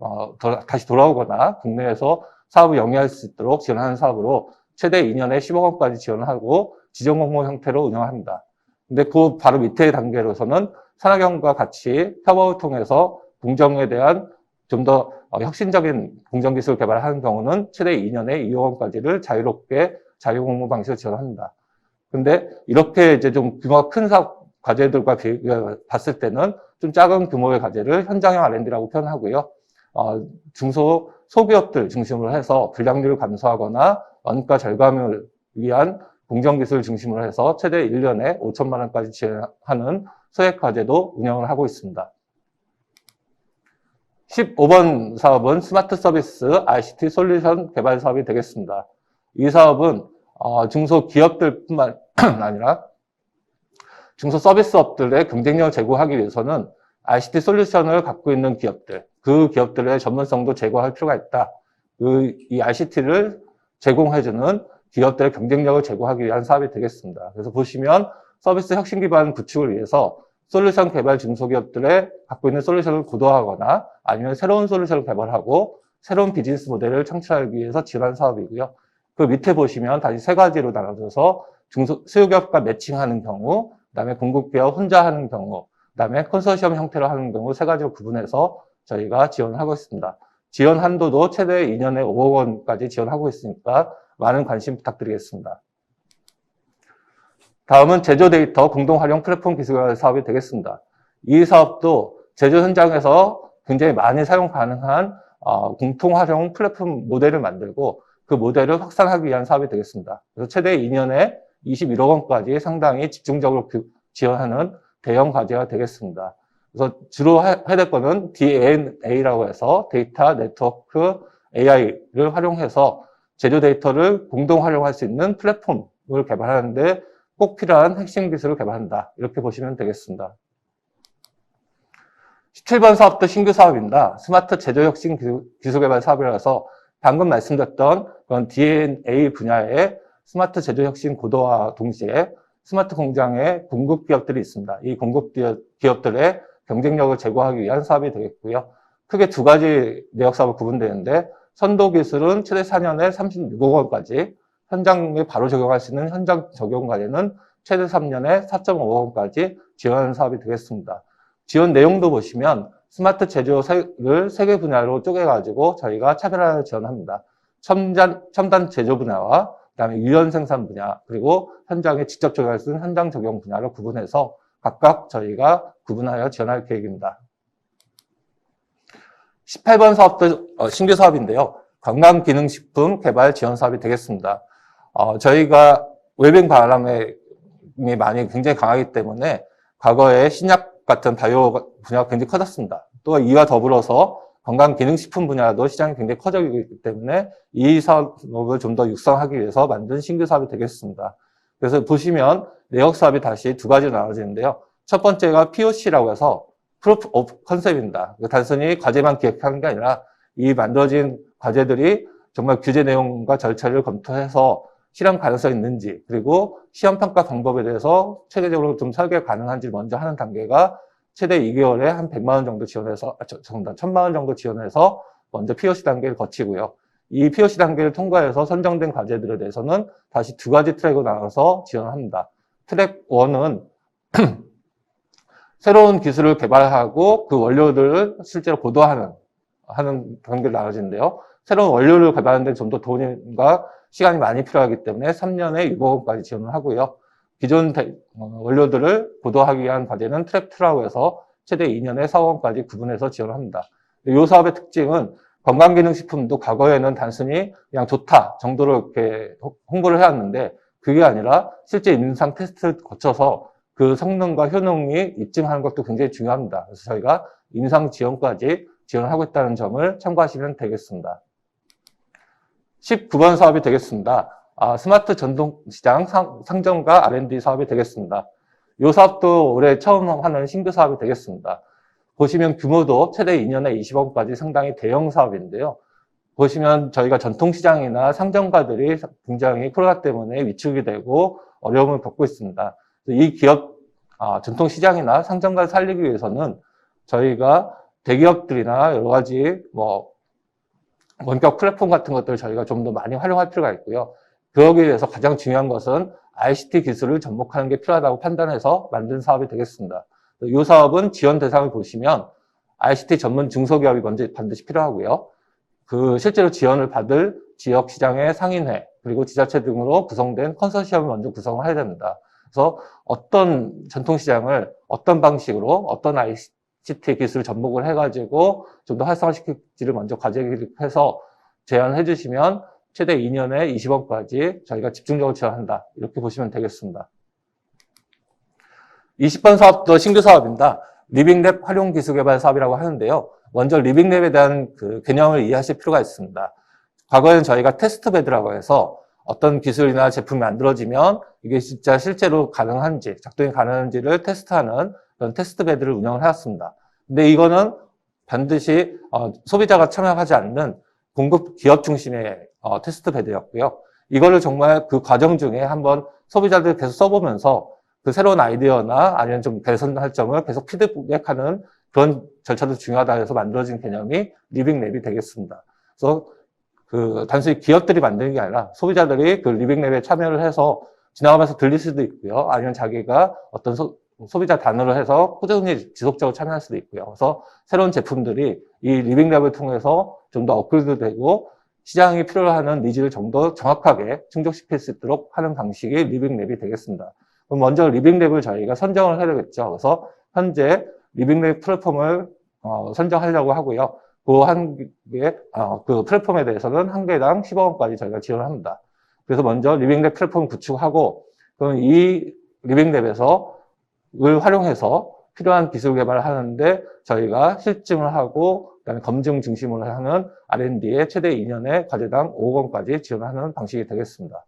다시 돌아오거나 국내에서 사업을 영위할 수 있도록 지원하는 사업으로 최대 2년에 10억 원까지 지원하고 지정공모 형태로 운영합니다. 근데 그 바로 밑에 단계로서는 산학연과 같이 협업을 통해서 공정에 대한 좀 더 혁신적인 공정기술 개발을 하는 경우는 최대 2년에 2억 원까지를 자유롭게 자유공모 방식으로 지원합니다. 근데 이렇게 이제 좀 규모가 큰 사업 과제들과 봤을 때는 좀 작은 규모의 과제를 현장형 R&D라고 표현하고요. 소기업들 중심으로 해서 불량률을 감소하거나 원가 절감을 위한 공정기술 중심으로 해서 최대 1년에 5천만 원까지 지원하는 소액 과제도 운영을 하고 있습니다. 15번 사업은 스마트 서비스 ICT 솔루션 개발 사업이 되겠습니다. 이 사업은 중소기업들뿐만 아니라 중소서비스업들의 경쟁력을 제고하기 위해서는 ICT 솔루션을 갖고 있는 기업들, 그 기업들의 전문성도 제고할 필요가 있다. 이 ICT를 제공해주는 기업들의 경쟁력을 제고하기 위한 사업이 되겠습니다. 그래서 보시면 서비스 혁신 기반 구축을 위해서 솔루션 개발 중소기업들의 갖고 있는 솔루션을 고도화하거나 아니면 새로운 솔루션을 개발하고 새로운 비즈니스 모델을 창출하기 위해서 지원한 사업이고요. 그 밑에 보시면 다시 세 가지로 나눠져서 수요기업과 매칭하는 경우, 그다음에 공급기업 혼자 하는 경우, 그다음에 컨소시엄 형태로 하는 경우 세 가지로 구분해서 저희가 지원을 하고 있습니다. 지원 한도도 최대 2년에 5억 원까지 지원하고 있으니까 많은 관심 부탁드리겠습니다. 다음은 제조 데이터 공동 활용 플랫폼 기술 사업이 되겠습니다. 이 사업도 제조 현장에서 굉장히 많이 사용 가능한 공통 활용 플랫폼 모델을 만들고 그 모델을 확산하기 위한 사업이 되겠습니다. 그래서 최대 2년에 21억 원까지 상당히 집중적으로 지원하는 대형 과제가 되겠습니다. 그래서 주로 해야 될 거는 DNA라고 해서 데이터 네트워크 AI를 활용해서 제조 데이터를 공동 활용할 수 있는 플랫폼을 개발하는데 꼭 필요한 핵심 기술을 개발한다. 이렇게 보시면 되겠습니다. 17번 사업도 신규 사업입니다. 스마트 제조 혁신 기술 개발 사업이라서 방금 말씀드렸던 그런 DNA 분야의 스마트 제조 혁신 고도화 동시에 스마트 공장의 공급 기업들이 있습니다. 이 공급 기업들의 경쟁력을 제고하기 위한 사업이 되겠고요. 크게 두 가지 내역 사업으로 구분되는데 선도 기술은 최대 4년에 36억 원까지, 현장에 바로 적용할 수 있는 현장 적용 과제는 최대 3년에 4.5억 원까지 지원하는 사업이 되겠습니다. 지원 내용도 보시면 스마트 제조를 3개 분야로 쪼개가지고 저희가 차별화를 지원합니다. 첨단 제조 분야와 그다음에 유연 생산 분야, 그리고 현장에 직접 적용할 수 있는 현장 적용 분야로 구분해서 각각 저희가 구분하여 지원할 계획입니다. 18번 사업도 신규 사업인데요. 건강기능식품 개발 지원 사업이 되겠습니다. 저희가 웰빙 바람이 많이 굉장히 강하기 때문에 과거에 신약 같은 바이오 분야가 굉장히 커졌습니다. 또 이와 더불어서 건강기능식품 분야도 시장이 굉장히 커지고 있기 때문에 이 사업을 좀 더 육성하기 위해서 만든 신규 사업이 되겠습니다. 그래서 보시면 내역 사업이 다시 두 가지로 나눠지는데요. 첫 번째가 POC라고 해서 Proof of Concept입니다. 단순히 과제만 기획하는 게 아니라 이 만들어진 과제들이 정말 규제 내용과 절차를 검토해서 실현 가능성이 있는지, 그리고 시험 평가 방법에 대해서 체계적으로 좀 설계 가능한지 먼저 하는 단계가 최대 2개월에 한 100만 원 정도 지원해서, 1000만 원 정도 지원해서 먼저 POC 단계를 거치고요. 이 POC 단계를 통과해서 선정된 과제들에 대해서는 다시 두 가지 트랙으로 나눠서 지원합니다. 트랙 1은 새로운 기술을 개발하고 그 원료들을 실제로 고도화하는 단계로 나눠지는데요. 새로운 원료를 개발하는데 좀 더 돈과 시간이 많이 필요하기 때문에 3년에 6억 원까지 지원을 하고요. 기존 원료들을 고도화하기 위한 과제는 트랙 2라고 해서 최대 2년에 4억 원까지 구분해서 지원을 합니다. 이 사업의 특징은 건강기능식품도 과거에는 단순히 그냥 좋다 정도로 이렇게 홍보를 해왔는데 그게 아니라 실제 임상 테스트를 거쳐서 그 성능과 효능이 입증하는 것도 굉장히 중요합니다. 그래서 저희가 임상 지원까지 지원하고 있다는 점을 참고하시면 되겠습니다. 19번 사업이 되겠습니다. 스마트 전동시장 상점과 R&D 사업이 되겠습니다. 이 사업도 올해 처음 하는 신규 사업이 되겠습니다. 보시면 규모도 최대 2년에 20억까지 상당히 대형 사업인데요. 보시면 저희가 전통시장이나 상점가들이 굉장히 코로나 때문에 위축이 되고 어려움을 겪고 있습니다. 이 기업, 전통시장이나 상점가를 살리기 위해서는 저희가 대기업들이나 여러 가지 원격 플랫폼 같은 것들을 저희가 좀 더 많이 활용할 필요가 있고요. 그러기 위해서 가장 중요한 것은 ICT 기술을 접목하는 게 필요하다고 판단해서 만든 사업이 되겠습니다. 이 사업은 지원 대상을 보시면 ICT 전문 중소기업이 먼저 반드시 필요하고요. 그 실제로 지원을 받을 지역 시장의 상인회 그리고 지자체 등으로 구성된 컨소시엄을 먼저 구성을 해야 됩니다. 그래서 어떤 전통시장을 어떤 방식으로 어떤 ICT 기술을 접목을 해가지고 좀 더 활성화시킬지를 먼저 과제기획해서 제안해 주시면 최대 2년에 20억까지 저희가 집중적으로 지원한다. 이렇게 보시면 되겠습니다. 20번 사업도 신규 사업입니다. 리빙랩 활용 기술 개발 사업이라고 하는데요. 먼저 리빙랩에 대한 그 개념을 이해하실 필요가 있습니다. 과거에는 저희가 테스트베드라고 해서 어떤 기술이나 제품이 만들어지면 이게 진짜 실제로 가능한지, 작동이 가능한지를 테스트하는 그런 테스트베드를 운영을 해왔습니다. 근데 이거는 반드시 소비자가 참여하지 않는 공급 기업 중심의 테스트베드였고요. 이거를 정말 그 과정 중에 한번 소비자들이 계속 써보면서 그 새로운 아이디어나 아니면 좀 개선할 점을 계속 피드백하는 그런 절차도 중요하다 해서 만들어진 개념이 리빙랩이 되겠습니다. 그래서 그 단순히 기업들이 만드는 게 아니라 소비자들이 그 리빙랩에 참여를 해서 지나가면서 들릴 수도 있고요. 아니면 자기가 어떤 소비자 단어를 해서 꾸준히 지속적으로 참여할 수도 있고요. 그래서 새로운 제품들이 이 리빙랩을 통해서 좀 더 업그레이드 되고 시장이 필요로 하는 니즈를 좀 더 정확하게 충족시킬 수 있도록 하는 방식이 리빙랩이 되겠습니다. 그럼 먼저 리빙랩을 저희가 선정을 해야 되겠죠. 그래서 현재 리빙랩 플랫폼을 선정하려고 하고요. 그 플랫폼에 대해서는 한 개당 10억 원까지 저희가 지원을 합니다. 그래서 먼저 리빙랩 플랫폼 구축하고, 그럼 이 리빙랩에서 을 활용해서 필요한 기술 개발을 하는데 저희가 실증을 하고, 그다음에 검증 중심으로 하는 R&D에 최대 2년에 과제당 5억 원까지 지원하는 방식이 되겠습니다.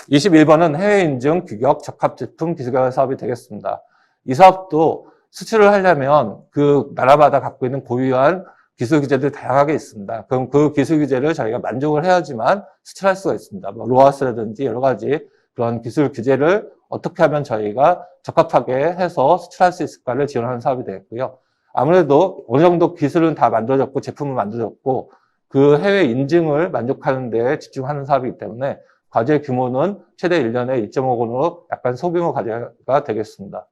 21번은 해외 인증 규격 적합 제품 기술 개발 사업이 되겠습니다. 이 사업도 수출을 하려면 그 나라마다 갖고 있는 고유한 기술 규제들이 다양하게 있습니다. 그럼 그 기술 규제를 저희가 만족을 해야지만 수출할 수가 있습니다. 뭐 로아스라든지 여러 가지 그런 기술 규제를 어떻게 하면 저희가 적합하게 해서 수출할 수 있을까를 지원하는 사업이 되겠고요. 아무래도 어느 정도 기술은 다 만들어졌고 제품은 만들어졌고 그 해외 인증을 만족하는 데 집중하는 사업이기 때문에 과제 규모는 최대 1년에 1.5억 원으로 약간 소규모 과제가 되겠습니다.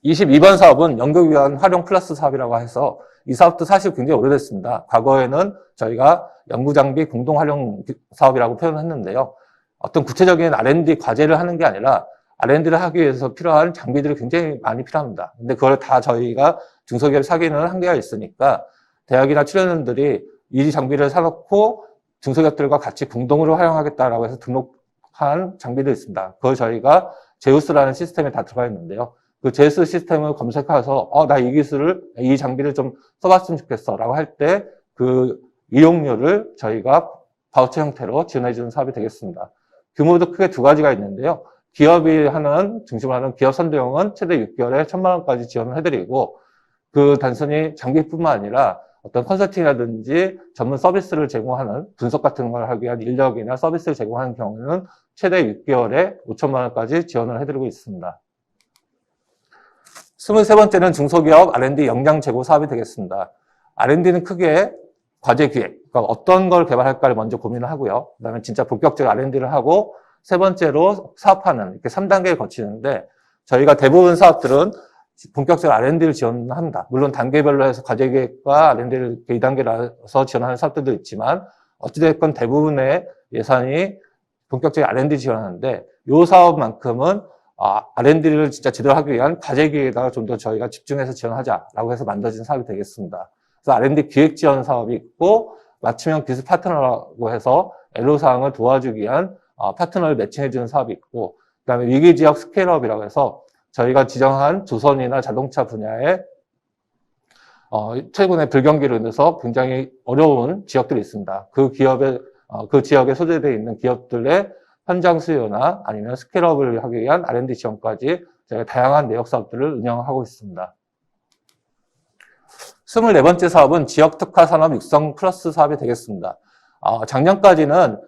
22번 사업은 연구위원 활용 플러스 사업이라고 해서 이 사업도 사실 굉장히 오래됐습니다. 과거에는 저희가 연구장비 공동활용 사업이라고 표현했는데요. 어떤 구체적인 R&D 과제를 하는 게 아니라 R&D를 하기 위해서 필요한 장비들이 굉장히 많이 필요합니다. 근데 그걸 다 저희가 중소기업 사기는 한계가 있으니까 대학이나 출연원들이 이 장비를 사놓고 중소기업들과 같이 공동으로 활용하겠다라고 해서 등록한 장비도 있습니다. 그걸 저희가 제우스라는 시스템에 다 들어가 있는데요. 그 제우스 시스템을 검색해서 나 이 장비를 좀 써봤으면 좋겠어 라고 할 때 그 이용료를 저희가 바우처 형태로 지원해주는 사업이 되겠습니다. 규모도 크게 두 가지가 있는데요. 기업이 중심으로 하는 기업 선도용은 최대 6개월에 1,000만 원까지 지원을 해드리고 그 단순히 장비뿐만 아니라 어떤 컨설팅이라든지 전문 서비스를 제공하는 분석 같은 걸 하기 위한 인력이나 서비스를 제공하는 경우는 최대 6개월에 5천만 원까지 지원을 해드리고 있습니다. 23번째는 중소기업 R&D 역량 제고 사업이 되겠습니다. R&D는 크게 과제 기획, 그러니까 어떤 걸 개발할까를 먼저 고민을 하고요. 그다음에 진짜 본격적인 R&D를 하고 세 번째로 사업하는 이렇게 3단계를 거치는데 저희가 대부분 사업들은 본격적인 R&D를 지원합니다. 물론 단계별로 해서 과제 기획과 R&D를 2단계라서 지원하는 사업들도 있지만 어찌됐건 대부분의 예산이 본격적인 R&D 지원하는데 이 사업만큼은 R&D를 진짜 제대로 하기 위한 과제 기획에다가 좀 더 저희가 집중해서 지원하자라고 해서 만들어진 사업이 되겠습니다. 그래서 R&D 기획 지원 사업이 있고 맞춤형 기술 파트너라고 해서 애로사항을 도와주기 위한 파트너를 매칭해주는 사업이 있고 그다음에 위기지역 스케일업이라고 해서 저희가 지정한 조선이나 자동차 분야에 최근에 불경기로 인해서 굉장히 어려운 지역들이 있습니다. 그 지역에 소재되어 있는 기업들의 현장 수요나 아니면 스케일업을 하기 위한 R&D 지원까지 저희가 다양한 내역 사업들을 운영하고 있습니다. 24번째 사업은 지역특화 산업 육성 플러스 사업이 되겠습니다. 작년까지는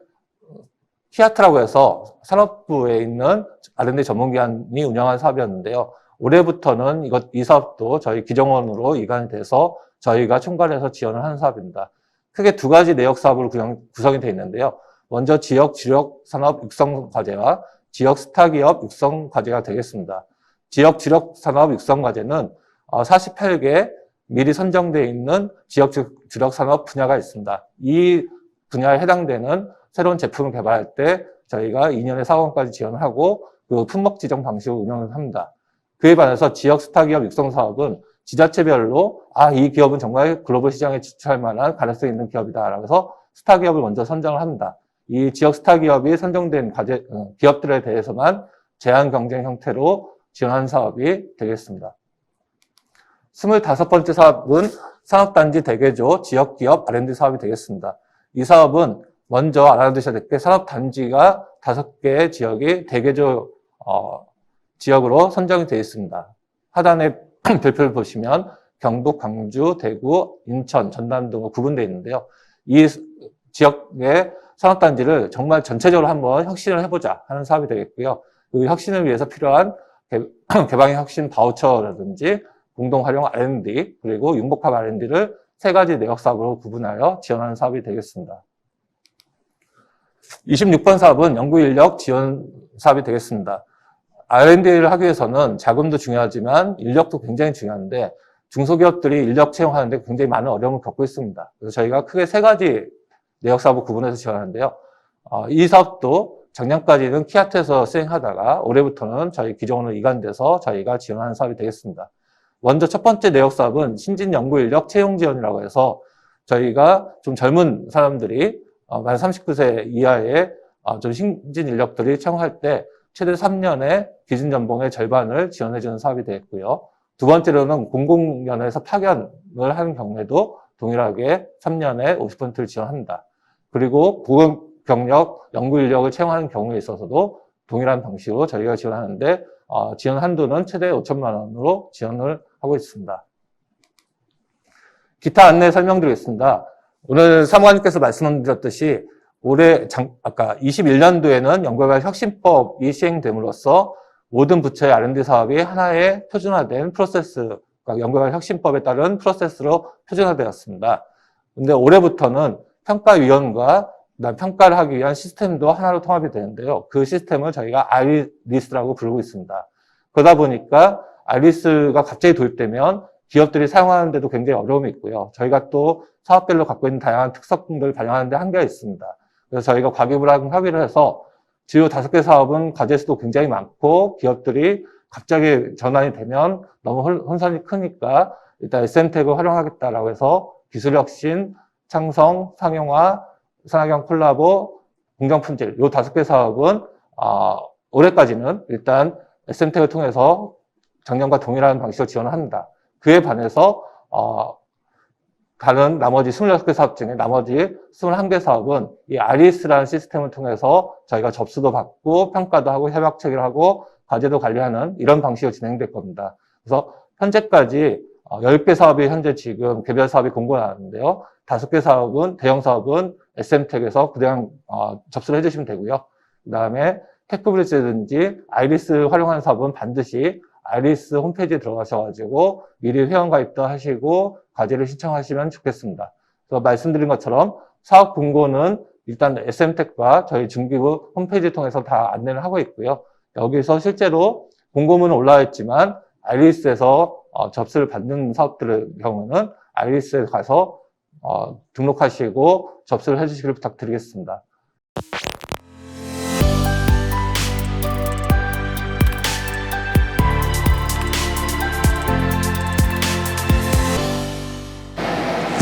키아트라고 해서 산업부에 있는 R&D 전문기관이 운영한 사업이었는데요. 올해부터는 이 사업도 저희 기정원으로 이관이 돼서 저희가 총괄해서 지원을 하는 사업입니다. 크게 두 가지 내역 사업으로 구성이 되어 있는데요. 먼저 지역 주력 산업 육성 과제와 지역 스타기업 육성 과제가 되겠습니다. 지역 주력 산업 육성 과제는 48개 미리 선정되어 있는 지역 주력 산업 분야가 있습니다. 이 분야에 해당되는 새로운 제품을 개발할 때 저희가 2년에 4억 원까지 지원을 하고 그 품목 지정 방식으로 운영을 합니다. 그에 반해서 지역 스타기업 육성 사업은 지자체별로 이 기업은 정말 글로벌 시장에 진출할 만한 가능성이 있는 기업이다라고 해서 스타기업을 먼저 선정을 합니다. 이 지역 스타기업이 선정된 기업들에 대해서만 제한 경쟁 형태로 지원하는 사업이 되겠습니다. 25번째 사업은 산업단지 대개조 지역기업 R&D 사업이 되겠습니다. 이 사업은 먼저 알아두셔야 될 게 산업단지가 5개의 지역이 대개조 지역으로 선정이 되어 있습니다. 하단의 별표를 보시면 경북, 광주, 대구, 인천, 전남 등으로 구분되어 있는데요. 이 지역의 산업단지를 정말 전체적으로 한번 혁신을 해보자 하는 사업이 되겠고요. 그 혁신을 위해서 필요한 개방의 혁신 바우처라든지 공동활용 R&D 그리고 융복합 R&D를 3가지 내역 사업으로 구분하여 지원하는 사업이 되겠습니다. 26번 사업은 연구인력 지원 사업이 되겠습니다. R&D를 하기 위해서는 자금도 중요하지만 인력도 굉장히 중요한데 중소기업들이 인력 채용하는데 굉장히 많은 어려움을 겪고 있습니다. 그래서 저희가 크게 3가지 내역 사업을 구분해서 지원하는데요. 이 사업도 작년까지는 키아트에서 수행하다가 올해부터는 저희 기존으로 이관돼서 저희가 지원하는 사업이 되겠습니다. 먼저 첫 번째 내역 사업은 신진 연구인력 채용 지원이라고 해서 저희가 좀 젊은 사람들이 만 39세 이하의 좀 신진 인력들이 채용할 때 최대 3년의 기준 연봉의 절반을 지원해주는 사업이 되겠고요. 두 번째로는 공공연에서 파견을 하는 경우에도 동일하게 3년에 50%를 지원합니다. 그리고 고경력 연구 인력을 채용하는 경우에 있어서도 동일한 방식으로 저희가 지원하는데 지원 한도는 최대 5천만 원으로 지원을 하고 있습니다. 기타 안내 설명드리겠습니다. 오늘 사무관님께서 말씀드렸듯이 올해 아까 21년도에는 연구개발 혁신법이 시행됨으로써 모든 부처의 R&D 사업이 하나의 표준화된 프로세스, 그러니까 연구개발 혁신법에 따른 프로세스로 표준화되었습니다. 근데 올해부터는 평가위원과 평가를 하기 위한 시스템도 하나로 통합이 되는데요. 그 시스템을 저희가 아이리스라고 부르고 있습니다. 그러다 보니까 아이리스가 갑자기 도입되면 기업들이 사용하는데도 굉장히 어려움이 있고요. 저희가 또 사업별로 갖고 있는 다양한 특성들을 반영하는 데 한계가 있습니다. 그래서 저희가 과기부랑 협의를 해서 주요 5개 사업은 과제 수도 굉장히 많고 기업들이 갑자기 전환이 되면 너무 혼선이 크니까 일단 SM택을 활용하겠다라고 해서 기술혁신, 창성, 상용화, 산학형 콜라보, 공정품질 이 5개 사업은 올해까지는 일단 SM택을 통해서 작년과 동일한 방식으로 지원을 합니다. 그에 반해서 다른 나머지 26개 사업 중에 나머지 21개 사업은 이 RES라는 시스템을 통해서 저희가 접수도 받고 평가도 하고 협약 체결하고 과제도 관리하는 이런 방식으로 진행될 겁니다. 그래서 현재까지 10개 사업이 현재 지금 개별 사업이 공고가 나왔는데요. 5개 사업은 대형 사업은 SM택에서 그냥 접수를 해주시면 되고요. 그 다음에 테크브리지든지 아이리스 활용하는 사업은 반드시 아이리스 홈페이지에 들어가셔가지고 미리 회원가입도 하시고 과제를 신청하시면 좋겠습니다. 그래서 말씀드린 것처럼 사업 공고는 일단 SM택과 저희 중기부 홈페이지 통해서 다 안내를 하고 있고요. 여기서 실제로 공고문은 올라와 있지만 아이리스에서 접수를 받는 사업들의 경우는 아이리스에 가서 등록하시고 접수를 해주시길 부탁드리겠습니다.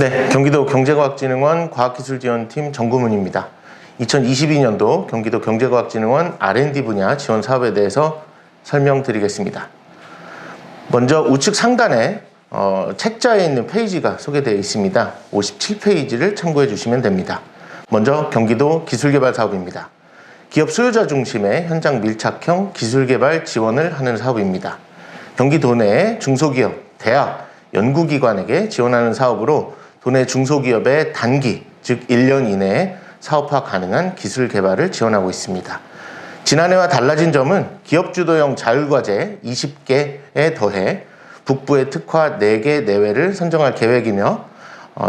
네, 경기도 경제과학진흥원 과학기술지원팀 정구문입니다. 2022년도 경기도 경제과학진흥원 R&D 분야 지원 사업에 대해서 설명드리겠습니다. 먼저 우측 상단에 책자에 있는 페이지가 소개되어 있습니다. 57페이지를 참고해 주시면 됩니다. 먼저 경기도 기술개발 사업입니다. 기업 수요자 중심의 현장 밀착형 기술개발 지원을 하는 사업입니다. 경기도 내 중소기업, 대학, 연구기관에게 지원하는 사업으로 도내 중소기업의 단기, 즉 1년 이내에 사업화 가능한 기술 개발을 지원하고 있습니다. 지난해와 달라진 점은 기업주도형 자율과제 20개에 더해 북부의 특화 4개 내외를 선정할 계획이며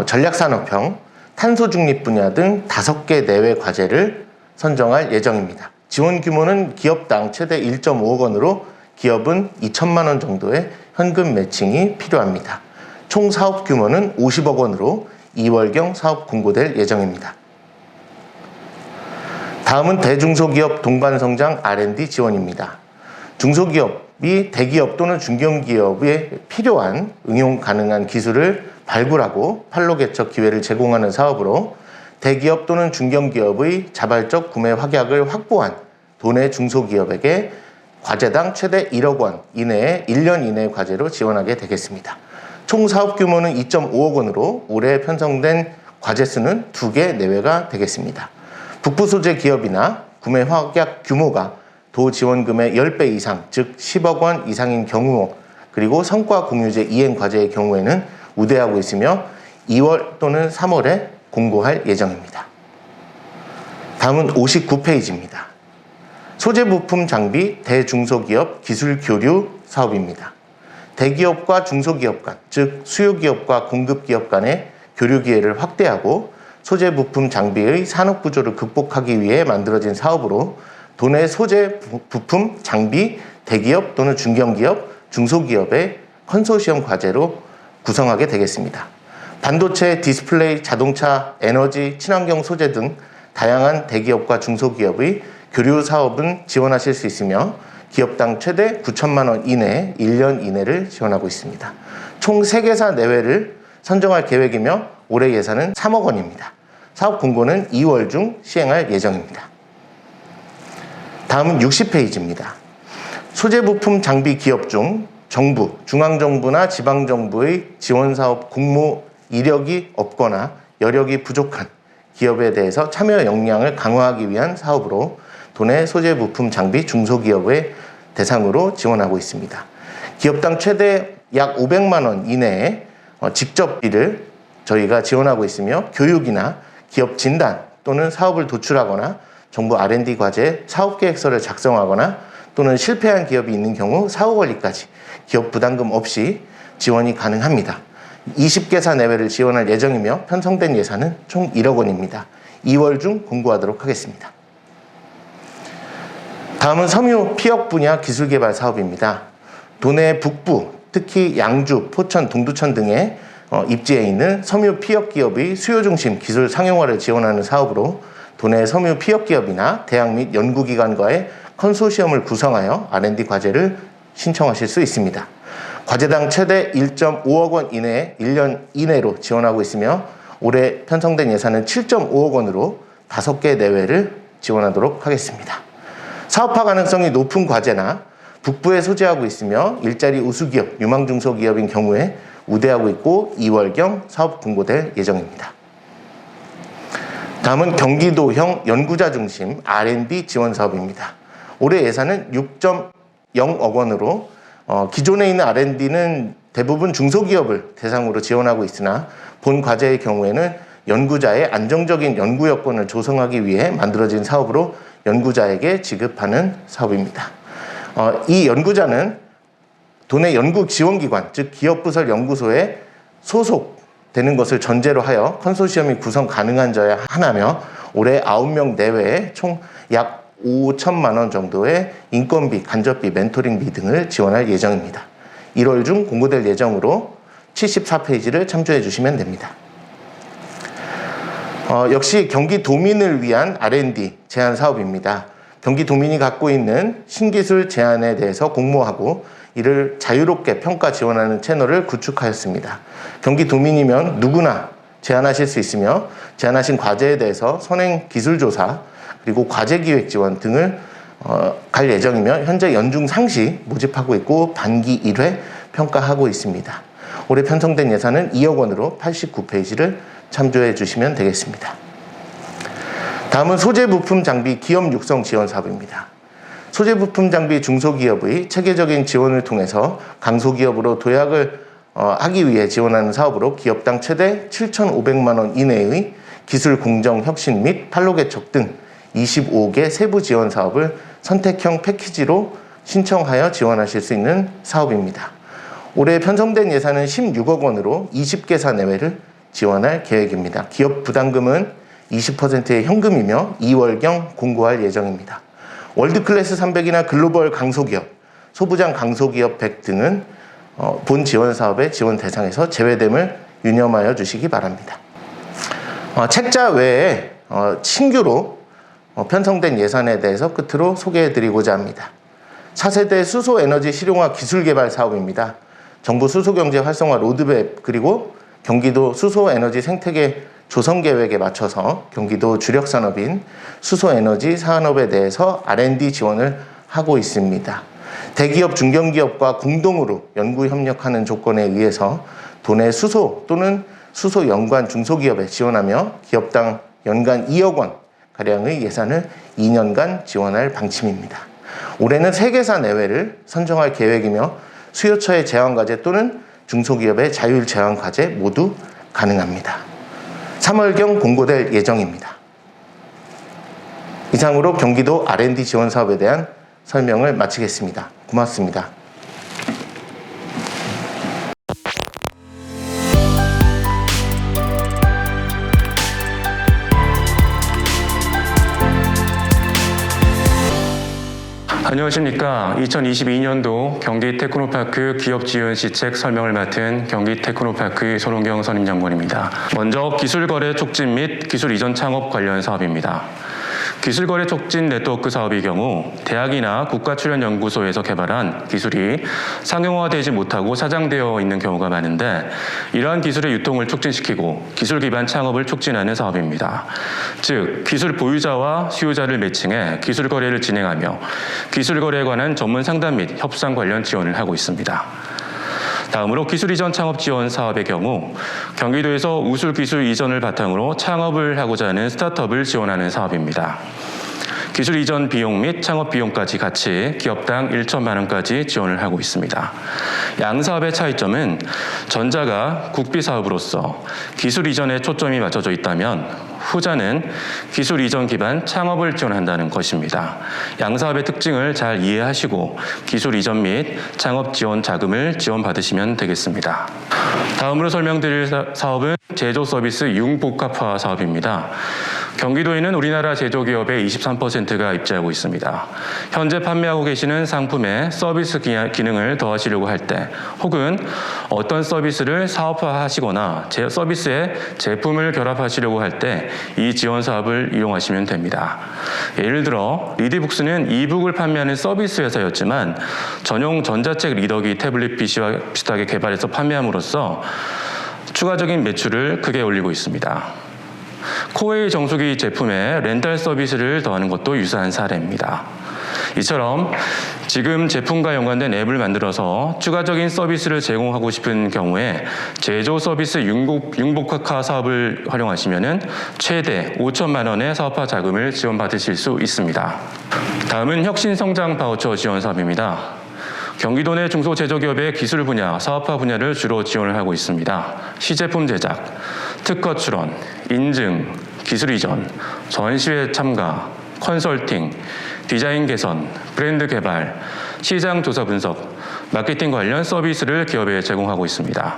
전략산업형, 탄소중립 분야 등 5개 내외 과제를 선정할 예정입니다. 지원 규모는 기업당 최대 1.5억 원으로 기업은 2천만 원 정도의 현금 매칭이 필요합니다. 총 사업 규모는 50억 원으로 2월경 사업 공고될 예정입니다. 다음은 대중소기업 동반성장 R&D 지원입니다. 중소기업이 대기업 또는 중견기업에 필요한 응용 가능한 기술을 발굴하고 판로 개척 기회를 제공하는 사업으로 대기업 또는 중견기업의 자발적 구매 확약을 확보한 도내 중소기업에게 과제당 최대 1억 원 이내에 1년 이내 과제로 지원하게 되겠습니다. 총 사업 규모는 2.5억 원으로 올해 편성된 과제 수는 2개 내외가 되겠습니다. 북부 소재 기업이나 구매 확약 규모가 도 지원금의 10배 이상, 즉 10억 원 이상인 경우, 그리고 성과 공유제 이행 과제의 경우에는 우대하고 있으며 2월 또는 3월에 공고할 예정입니다. 다음은 59페이지입니다. 소재 부품 장비 대중소기업 기술 교류 사업입니다. 대기업과 중소기업 간, 즉 수요기업과 공급기업 간의 교류 기회를 확대하고 소재 부품 장비의 산업 구조를 극복하기 위해 만들어진 사업으로 도내 소재 부품 장비 대기업 또는 중견기업, 중소기업의 컨소시엄 과제로 구성하게 되겠습니다. 반도체, 디스플레이, 자동차, 에너지, 친환경 소재 등 다양한 대기업과 중소기업의 교류 사업은 지원하실 수 있으며 기업당 최대 9천만 원 이내 1년 이내를 지원하고 있습니다. 총 3개사 내외를 선정할 계획이며 올해 예산은 3억 원입니다. 사업 공고는 2월 중 시행할 예정입니다. 다음은 60페이지입니다. 소재 부품 장비 기업 중 정부, 중앙정부나 지방정부의 지원사업 공모 이력이 없거나 여력이 부족한 기업에 대해서 참여 역량을 강화하기 위한 사업으로 도내 소재 부품 장비 중소기업의 대상으로 지원하고 있습니다. 기업당 최대 약 500만 원 이내에 직접비를 저희가 지원하고 있으며 교육이나 기업 진단 또는 사업을 도출하거나 정부 R&D 과제 사업계획서를 작성하거나 또는 실패한 기업이 있는 경우 사후 관리까지 기업 부담금 없이 지원이 가능합니다. 20개사 내외를 지원할 예정이며 편성된 예산은 총 1억 원입니다. 2월 중 공고하도록 하겠습니다. 다음은 섬유 피혁 분야 기술개발 사업입니다. 도내 북부, 특히 양주, 포천, 동두천 등에 입지해 있는 섬유 피혁 기업의 수요 중심 기술 상용화를 지원하는 사업으로 도내 섬유 피혁 기업이나 대학 및 연구기관과의 컨소시엄을 구성하여 R&D 과제를 신청하실 수 있습니다. 과제당 최대 1.5억 원 이내에 1년 이내로 지원하고 있으며 올해 편성된 예산은 7.5억 원으로 5개 내외를 지원하도록 하겠습니다. 사업화 가능성이 높은 과제나 북부에 소재하고 있으며 일자리 우수기업, 유망중소기업인 경우에 우대하고 있고 2월경 사업 공고될 예정입니다. 다음은 경기도형 연구자 중심 R&D 지원 사업입니다. 올해 예산은 6.0억 원으로 기존에 있는 R&D는 대부분 중소기업을 대상으로 지원하고 있으나 본 과제의 경우에는 연구자의 안정적인 연구 여건을 조성하기 위해 만들어진 사업으로 연구자에게 지급하는 사업입니다. 이 연구자는 도내 연구지원기관, 즉 기업부설 연구소에 소속되는 것을 전제로 하여 컨소시엄이 구성 가능한 자야 하나며 올해 9명 내외에 총 약 5천만 원 정도의 인건비, 간접비, 멘토링비 등을 지원할 예정입니다. 1월 중 공고될 예정으로 74페이지를 참조해 주시면 됩니다. 역시 경기도민을 위한 R&D 제안 사업입니다. 경기도민이 갖고 있는 신기술 제안에 대해서 공모하고 이를 자유롭게 평가 지원하는 채널을 구축하였습니다. 경기도민이면 누구나 제안하실 수 있으며 제안하신 과제에 대해서 선행 기술조사 그리고 과제기획 지원 등을 갈 예정이며 현재 연중 상시 모집하고 있고 반기 1회 평가하고 있습니다. 올해 편성된 예산은 2억 원으로 89페이지를 참조해 주시면 되겠습니다. 다음은 소재 부품 장비 기업 육성 지원 사업입니다. 소재 부품 장비 중소기업의 체계적인 지원을 통해서 강소기업으로 도약을 하기 위해 지원하는 사업으로 기업당 최대 7,500만 원 이내의 기술 공정 혁신 및 판로 개척 등 25개 세부 지원 사업을 선택형 패키지로 신청하여 지원하실 수 있는 사업입니다. 올해 편성된 예산은 16억 원으로 20개사 내외를 지원할 계획입니다. 기업 부담금은 20%의 현금이며 2월경 공고할 예정입니다. 월드클래스 300이나 글로벌 강소기업, 소부장 강소기업 100 등은 본 지원 사업의 지원 대상에서 제외됨을 유념하여 주시기 바랍니다. 책자 외에 신규로 편성된 예산에 대해서 끝으로 소개해드리고자 합니다. 차세대 수소에너지 실용화 기술개발 사업입니다. 정부 수소경제 활성화 로드맵 그리고 경기도 수소에너지 생태계 조성계획에 맞춰서 경기도 주력산업인 수소에너지 산업에 대해서 R&D 지원을 하고 있습니다. 대기업, 중견기업과 공동으로 연구협력하는 조건에 의해서 도내 수소 또는 수소 연관 중소기업에 지원하며 기업당 연간 2억 원 가량의 예산을 2년간 지원할 방침입니다. 올해는 3개사 내외를 선정할 계획이며 수요처의 제한과제 또는 중소기업의 자율 제한과제 모두 가능합니다. 3월경 공고될 예정입니다. 이상으로 경기도 R&D 지원 사업에 대한 설명을 마치겠습니다. 고맙습니다. 안녕하십니까. 2022년도 경기 테크노파크 기업 지원 시책 설명을 맡은 경기 테크노파크 손홍경 선임장관입니다. 먼저 기술거래 촉진 및 기술 이전 창업 관련 사업입니다. 기술거래 촉진 네트워크 사업의 경우 대학이나 국가출연연구소에서 개발한 기술이 상용화되지 못하고 사장되어 있는 경우가 많은데 이러한 기술의 유통을 촉진시키고 기술 기반 창업을 촉진하는 사업입니다. 즉 기술 보유자와 수요자를 매칭해 기술 거래를 진행하며 기술 거래에 관한 전문 상담 및 협상 관련 지원을 하고 있습니다. 다음으로 기술 이전 창업 지원 사업의 경우 경기도에서 우수 기술 이전을 바탕으로 창업을 하고자 하는 스타트업을 지원하는 사업입니다. 기술 이전 비용 및 창업 비용까지 같이 기업당 1천만 원까지 지원을 하고 있습니다. 양 사업의 차이점은 전자가 국비 사업으로서 기술 이전에 초점이 맞춰져 있다면 후자는 기술 이전 기반 창업을 지원한다는 것입니다. 양 사업의 특징을 잘 이해하시고 기술 이전 및 창업 지원 자금을 지원받으시면 되겠습니다. 다음으로 설명드릴 사업은 제조 서비스 융복합화 사업입니다. 경기도에는 우리나라 제조기업의 23%가 입지하고 있습니다. 현재 판매하고 계시는 상품에 서비스 기능을 더하시려고 할 때 혹은 어떤 서비스를 사업화하시거나 서비스에 제품을 결합하시려고 할 때 이 지원 사업을 이용하시면 됩니다. 예를 들어 리디북스는 이북을 판매하는 서비스 회사였지만 전용 전자책 리더기 태블릿 PC와 비슷하게 개발해서 판매함으로써 추가적인 매출을 크게 올리고 있습니다. 코웨이 정수기 제품에 렌탈 서비스를 더하는 것도 유사한 사례입니다. 이처럼 지금 제품과 연관된 앱을 만들어서 추가적인 서비스를 제공하고 싶은 경우에 제조 서비스 융복합화 사업을 활용하시면 최대 5천만 원의 사업화 자금을 지원받으실 수 있습니다. 다음은 혁신성장 바우처 지원 사업입니다. 경기도 내 중소제조기업의 기술 분야, 사업화 분야를 주로 지원을 하고 있습니다. 시제품 제작, 특허 출원, 인증, 기술 이전, 전시회 참가, 컨설팅, 디자인 개선, 브랜드 개발, 시장 조사 분석, 마케팅 관련 서비스를 기업에 제공하고 있습니다.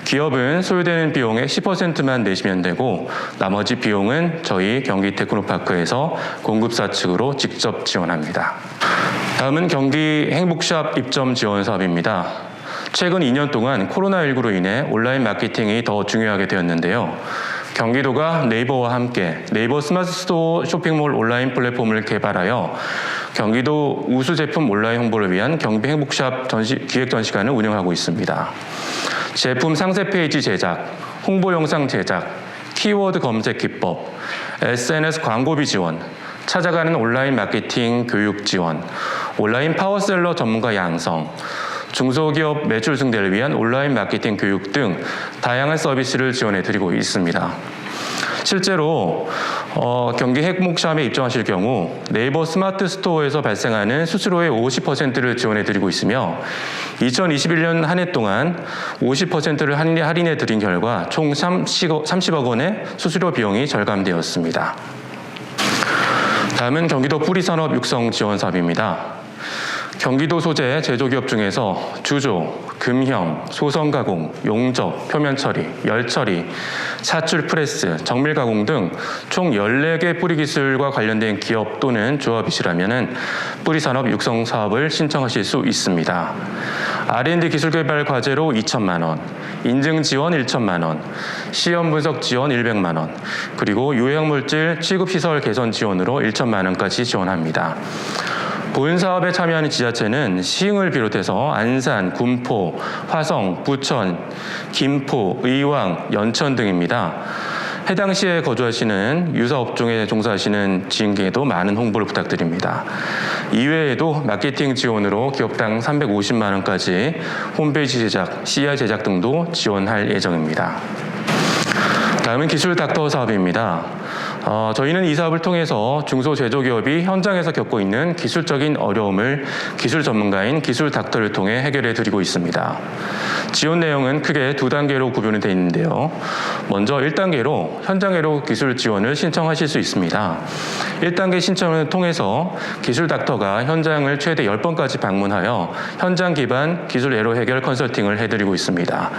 기업은 소요되는 비용의 10%만 내시면 되고 나머지 비용은 저희 경기 테크노파크에서 공급사 측으로 직접 지원합니다. 다음은 경기 행복샵 입점 지원 사업입니다. 최근 2년 동안 코로나19로 인해 온라인 마케팅이 더 중요하게 되었는데요. 경기도가 네이버와 함께 네이버 스마트 스토어 쇼핑몰 온라인 플랫폼을 개발하여 경기도 우수 제품 온라인 홍보를 위한 경비 행복샵 기획 전시관을 운영하고 있습니다. 제품 상세 페이지 제작, 홍보 영상 제작, 키워드 검색 기법, SNS 광고비 지원, 찾아가는 온라인 마케팅 교육 지원, 온라인 파워셀러 전문가 양성, 중소기업 매출 증대를 위한 온라인 마케팅 교육 등 다양한 서비스를 지원해드리고 있습니다. 실제로 경기 행복샵에 입점하실 경우 네이버 스마트 스토어에서 발생하는 수수료의 50%를 지원해드리고 있으며 2021년 한 해 동안 50%를 할인해드린 결과 총 30억 원의 수수료 비용이 절감되었습니다. 다음은 경기도 뿌리산업 육성 지원 사업입니다. 경기도 소재 제조기업 중에서 주조, 금형, 소성가공, 용접, 표면처리, 열처리, 사출 프레스, 정밀가공 등 총 14개 뿌리기술과 관련된 기업 또는 조합이시라면 뿌리산업 육성 사업을 신청하실 수 있습니다. R&D 기술개발 과제로 2천만 원, 인증 지원 1천만 원, 시험 분석 지원 100만 원, 그리고 유해물질 취급시설 개선 지원으로 1천만 원까지 지원합니다. 본 사업에 참여하는 지자체는 시흥을 비롯해서 안산, 군포, 화성, 부천, 김포, 의왕, 연천 등입니다. 해당 시에 거주하시는 유사업종에 종사하시는 지인에게도 많은 홍보를 부탁드립니다. 이외에도 마케팅 지원으로 기업당 350만 원까지 홈페이지 제작, CI 제작 등도 지원할 예정입니다. 다음은 기술 닥터 사업입니다. 저희는 이 사업을 통해서 중소제조기업이 현장에서 겪고 있는 기술적인 어려움을 기술 전문가인 기술 닥터를 통해 해결해 드리고 있습니다. 지원 내용은 크게 두 단계로 구별이 되어 있는데요. 먼저 1단계로 현장애로 기술 지원을 신청하실 수 있습니다. 1단계 신청을 통해서 기술 닥터가 현장을 최대 10번까지 방문하여 현장 기반 기술 애로 해결 컨설팅을 해드리고 있습니다.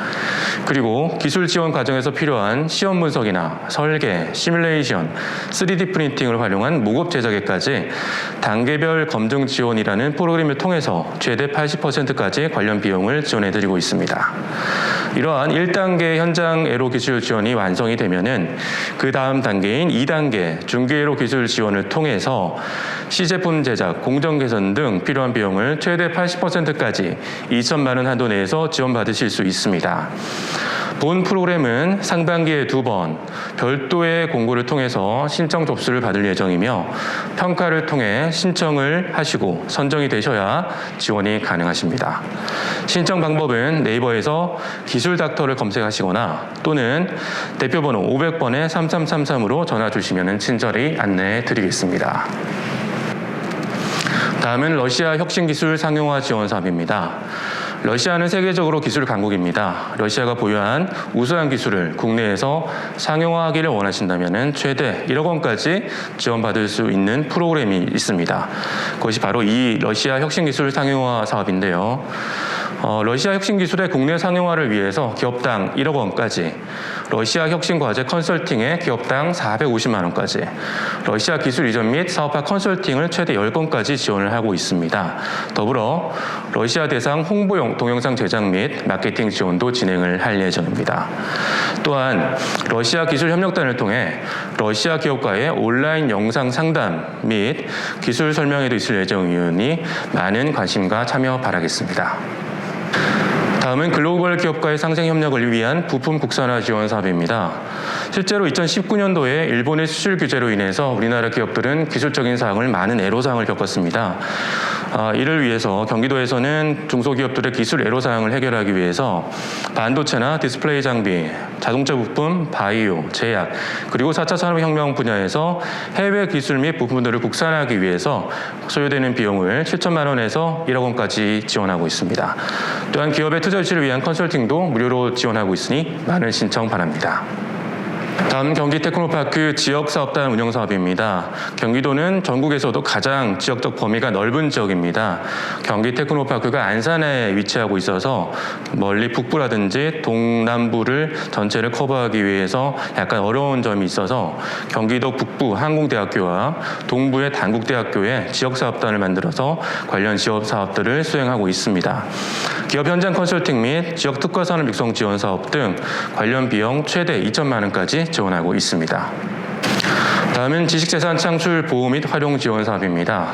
그리고 기술 지원 과정에서 필요한 시험 분석이나 설계, 시뮬레이션, 3D 프린팅을 활용한 무급 제작에까지 단계별 검증 지원이라는 프로그램을 통해서 최대 80%까지 관련 비용을 지원해드리고 있습니다. 이러한 1단계 현장 애로 기술 지원이 완성이 되면은 그 다음 단계인 2단계 중개애로 기술 지원을 통해서 시제품 제작, 공정 개선 등 필요한 비용을 최대 80%까지 2천만 원 한도 내에서 지원받으실 수 있습니다. 본 프로그램은 상반기에 2번 별도의 공고를 통해서 신청 접수를 받을 예정이며 평가를 통해 신청을 하시고 선정이 되셔야 지원이 가능하십니다. 신청 방법은 네이버에서 기술 닥터를 검색하시거나 또는 대표번호 500번에 3333으로 전화 주시면 친절히 안내해 드리겠습니다. 다음은 러시아 혁신기술 상용화 지원 사업입니다. 러시아는 세계적으로 기술 강국입니다. 러시아가 보유한 우수한 기술을 국내에서 상용화하기를 원하신다면 최대 1억 원까지 지원받을 수 있는 프로그램이 있습니다. 그것이 바로 이 러시아 혁신기술 상용화 사업인데요. 러시아 혁신기술의 국내 상용화를 위해서 기업당 1억 원까지, 러시아 혁신과제 컨설팅에 기업당 450만 원까지, 러시아 기술 이전 및 사업화 컨설팅을 최대 10건까지 지원을 하고 있습니다. 더불어 러시아 대상 홍보용 동영상 제작 및 마케팅 지원도 진행을 할 예정입니다. 또한 러시아 기술협력단을 통해 러시아 기업과의 온라인 영상 상담 및 기술 설명회도 있을 예정이니 많은 관심과 참여 바라겠습니다. 다음은 글로벌 기업과의 상생 협력을 위한 부품 국산화 지원 사업입니다. 실제로 2019년도에 일본의 수출 규제로 인해서 우리나라 기업들은 기술적인 사항을 많은 애로사항을 겪었습니다. 이를 위해서 경기도에서는 중소기업들의 기술 애로사항을 해결하기 위해서 반도체나 디스플레이 장비, 자동차 부품, 바이오, 제약, 그리고 4차 산업혁명 분야에서 해외 기술 및 부품들을 국산화하기 위해서 소요되는 비용을 7천만 원에서 1억 원까지 지원하고 있습니다. 또한 기업의 투자 유치를 위한 컨설팅도 무료로 지원하고 있으니 많은 신청 바랍니다. 다음 경기 테크노파크 지역사업단 운영사업입니다. 경기도는 전국에서도 가장 지역적 범위가 넓은 지역입니다. 경기 테크노파크가 안산에 위치하고 있어서 멀리 북부라든지 동남부를 전체를 커버하기 위해서 약간 어려운 점이 있어서 경기도 북부 항공대학교와 동부의 단국대학교에 지역사업단을 만들어서 관련 지역사업들을 수행하고 있습니다. 기업 현장 컨설팅 및 지역 특화 산업 육성 지원 사업 등 관련 비용 최대 2천만 원까지 지원하고 있습니다. 다음은 지식재산 창출 보호 및 활용 지원 사업입니다.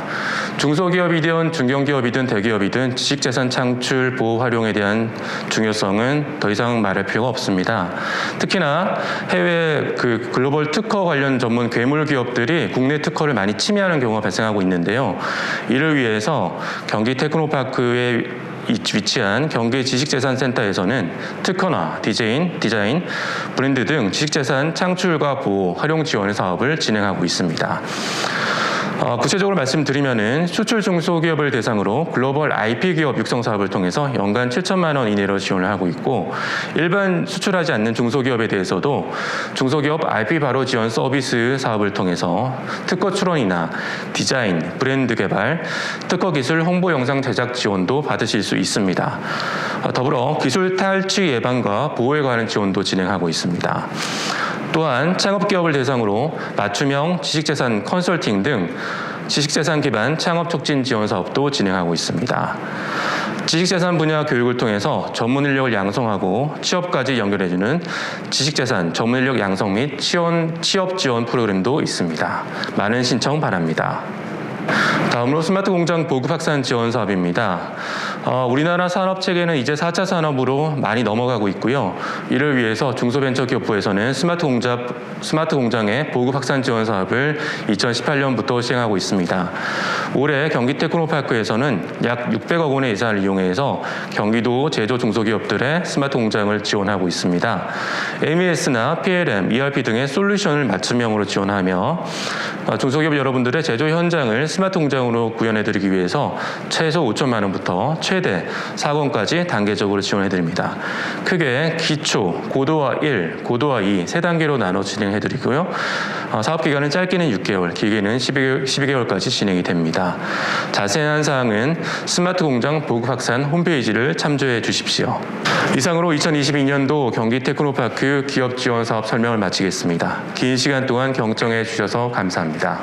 중소기업이든 중견기업이든 대기업이든 지식재산 창출 보호 활용에 대한 중요성은 더 이상 말할 필요가 없습니다. 특히나 해외 글로벌 특허 관련 전문 괴물 기업들이 국내 특허를 많이 침해하는 경우가 발생하고 있는데요. 이를 위해서 경기 테크노파크에 위치한 경기 지식재산센터에서는 특허나 디자인, 브랜드 등 지식재산 창출과 보호, 활용 지원 사업을 진행하고 있습니다. 구체적으로 말씀드리면은 수출 중소기업을 대상으로 글로벌 IP 기업 육성 사업을 통해서 연간 7천만 원 이내로 지원을 하고 있고, 일반 수출하지 않는 중소기업에 대해서도 중소기업 IP 바로 지원 서비스 사업을 통해서 특허 출원이나 디자인, 브랜드 개발, 특허 기술 홍보 영상 제작 지원도 받으실 수 있습니다. 더불어 기술 탈취 예방과 보호에 관한 지원도 진행하고 있습니다. 또한 창업기업을 대상으로 맞춤형 지식재산 컨설팅 등 지식재산 기반 창업 촉진 지원 사업도 진행하고 있습니다. 지식재산 분야 교육을 통해서 전문 인력을 양성하고 취업까지 연결해주는 지식재산 전문 인력 양성 및 취업 지원 프로그램도 있습니다. 많은 신청 바랍니다. 다음으로 스마트 공장 보급 확산 지원 사업입니다. 우리나라 산업 체계는 이제 4차 산업으로 많이 넘어가고 있고요. 이를 위해서 중소벤처기업부에서는 스마트 공장의 보급 확산 지원 사업을 2018년부터 시행하고 있습니다. 올해 경기 테크노파크에서는 약 600억 원의 예산을 이용해서 경기도 제조 중소기업들의 스마트 공장을 지원하고 있습니다. MES나 PLM, ERP 등의 솔루션을 맞춤형으로 지원하며 중소기업 여러분들의 제조 현장을 스마트 공장으로 구현해드리기 위해서 최소 5천만 원부터 최대 4억 원까지 단계적으로 지원해드립니다. 크게 기초, 고도화 1, 고도화 2, 세 단계로 나눠 진행해드리고요. 사업 기간은 짧게는 6개월, 길게는 12개월까지 진행이 됩니다. 자세한 사항은 스마트 공장 보급 확산 홈페이지를 참조해 주십시오. 이상으로 2022년도 경기 테크노파크 기업 지원 사업 설명을 마치겠습니다. 긴 시간 동안 경청해 주셔서 감사합니다.